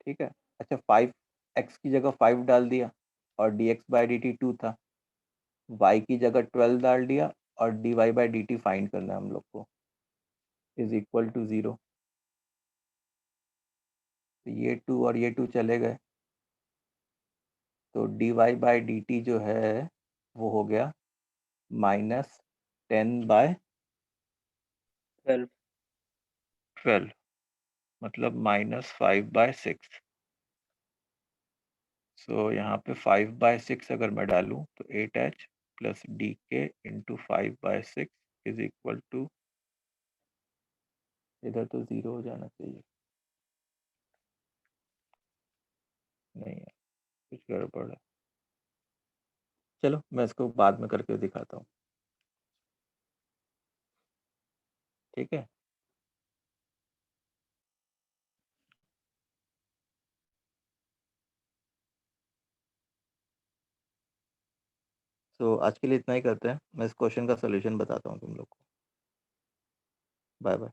ठीक है। अच्छा, 5x की जगह 5 डाल दिया और d x by d t 2 था, y की जगह 12 डाल दिया और d y by d t find करना है हम लोग को, इज इक्वल टू 0। तो ये 2 और ये 2 चले गए, तो d y by d t जो है वो हो गया -10/12, 12 मतलब -5/6। सो यहाँ पे 5/6 अगर मैं डालूँ तो 8h प्लस डी के इंटू 5/6 इज इक्वल टू, इधर तो 0 हो जाना चाहिए, नहीं है, कुछ गड़बड़ है। चलो मैं इसको बाद में करके दिखाता हूँ, ठीक है। तो आज के लिए इतना ही करते हैं, मैं इस क्वेश्चन का सोल्यूशन बताता हूँ तुम लोग को। Bye bye.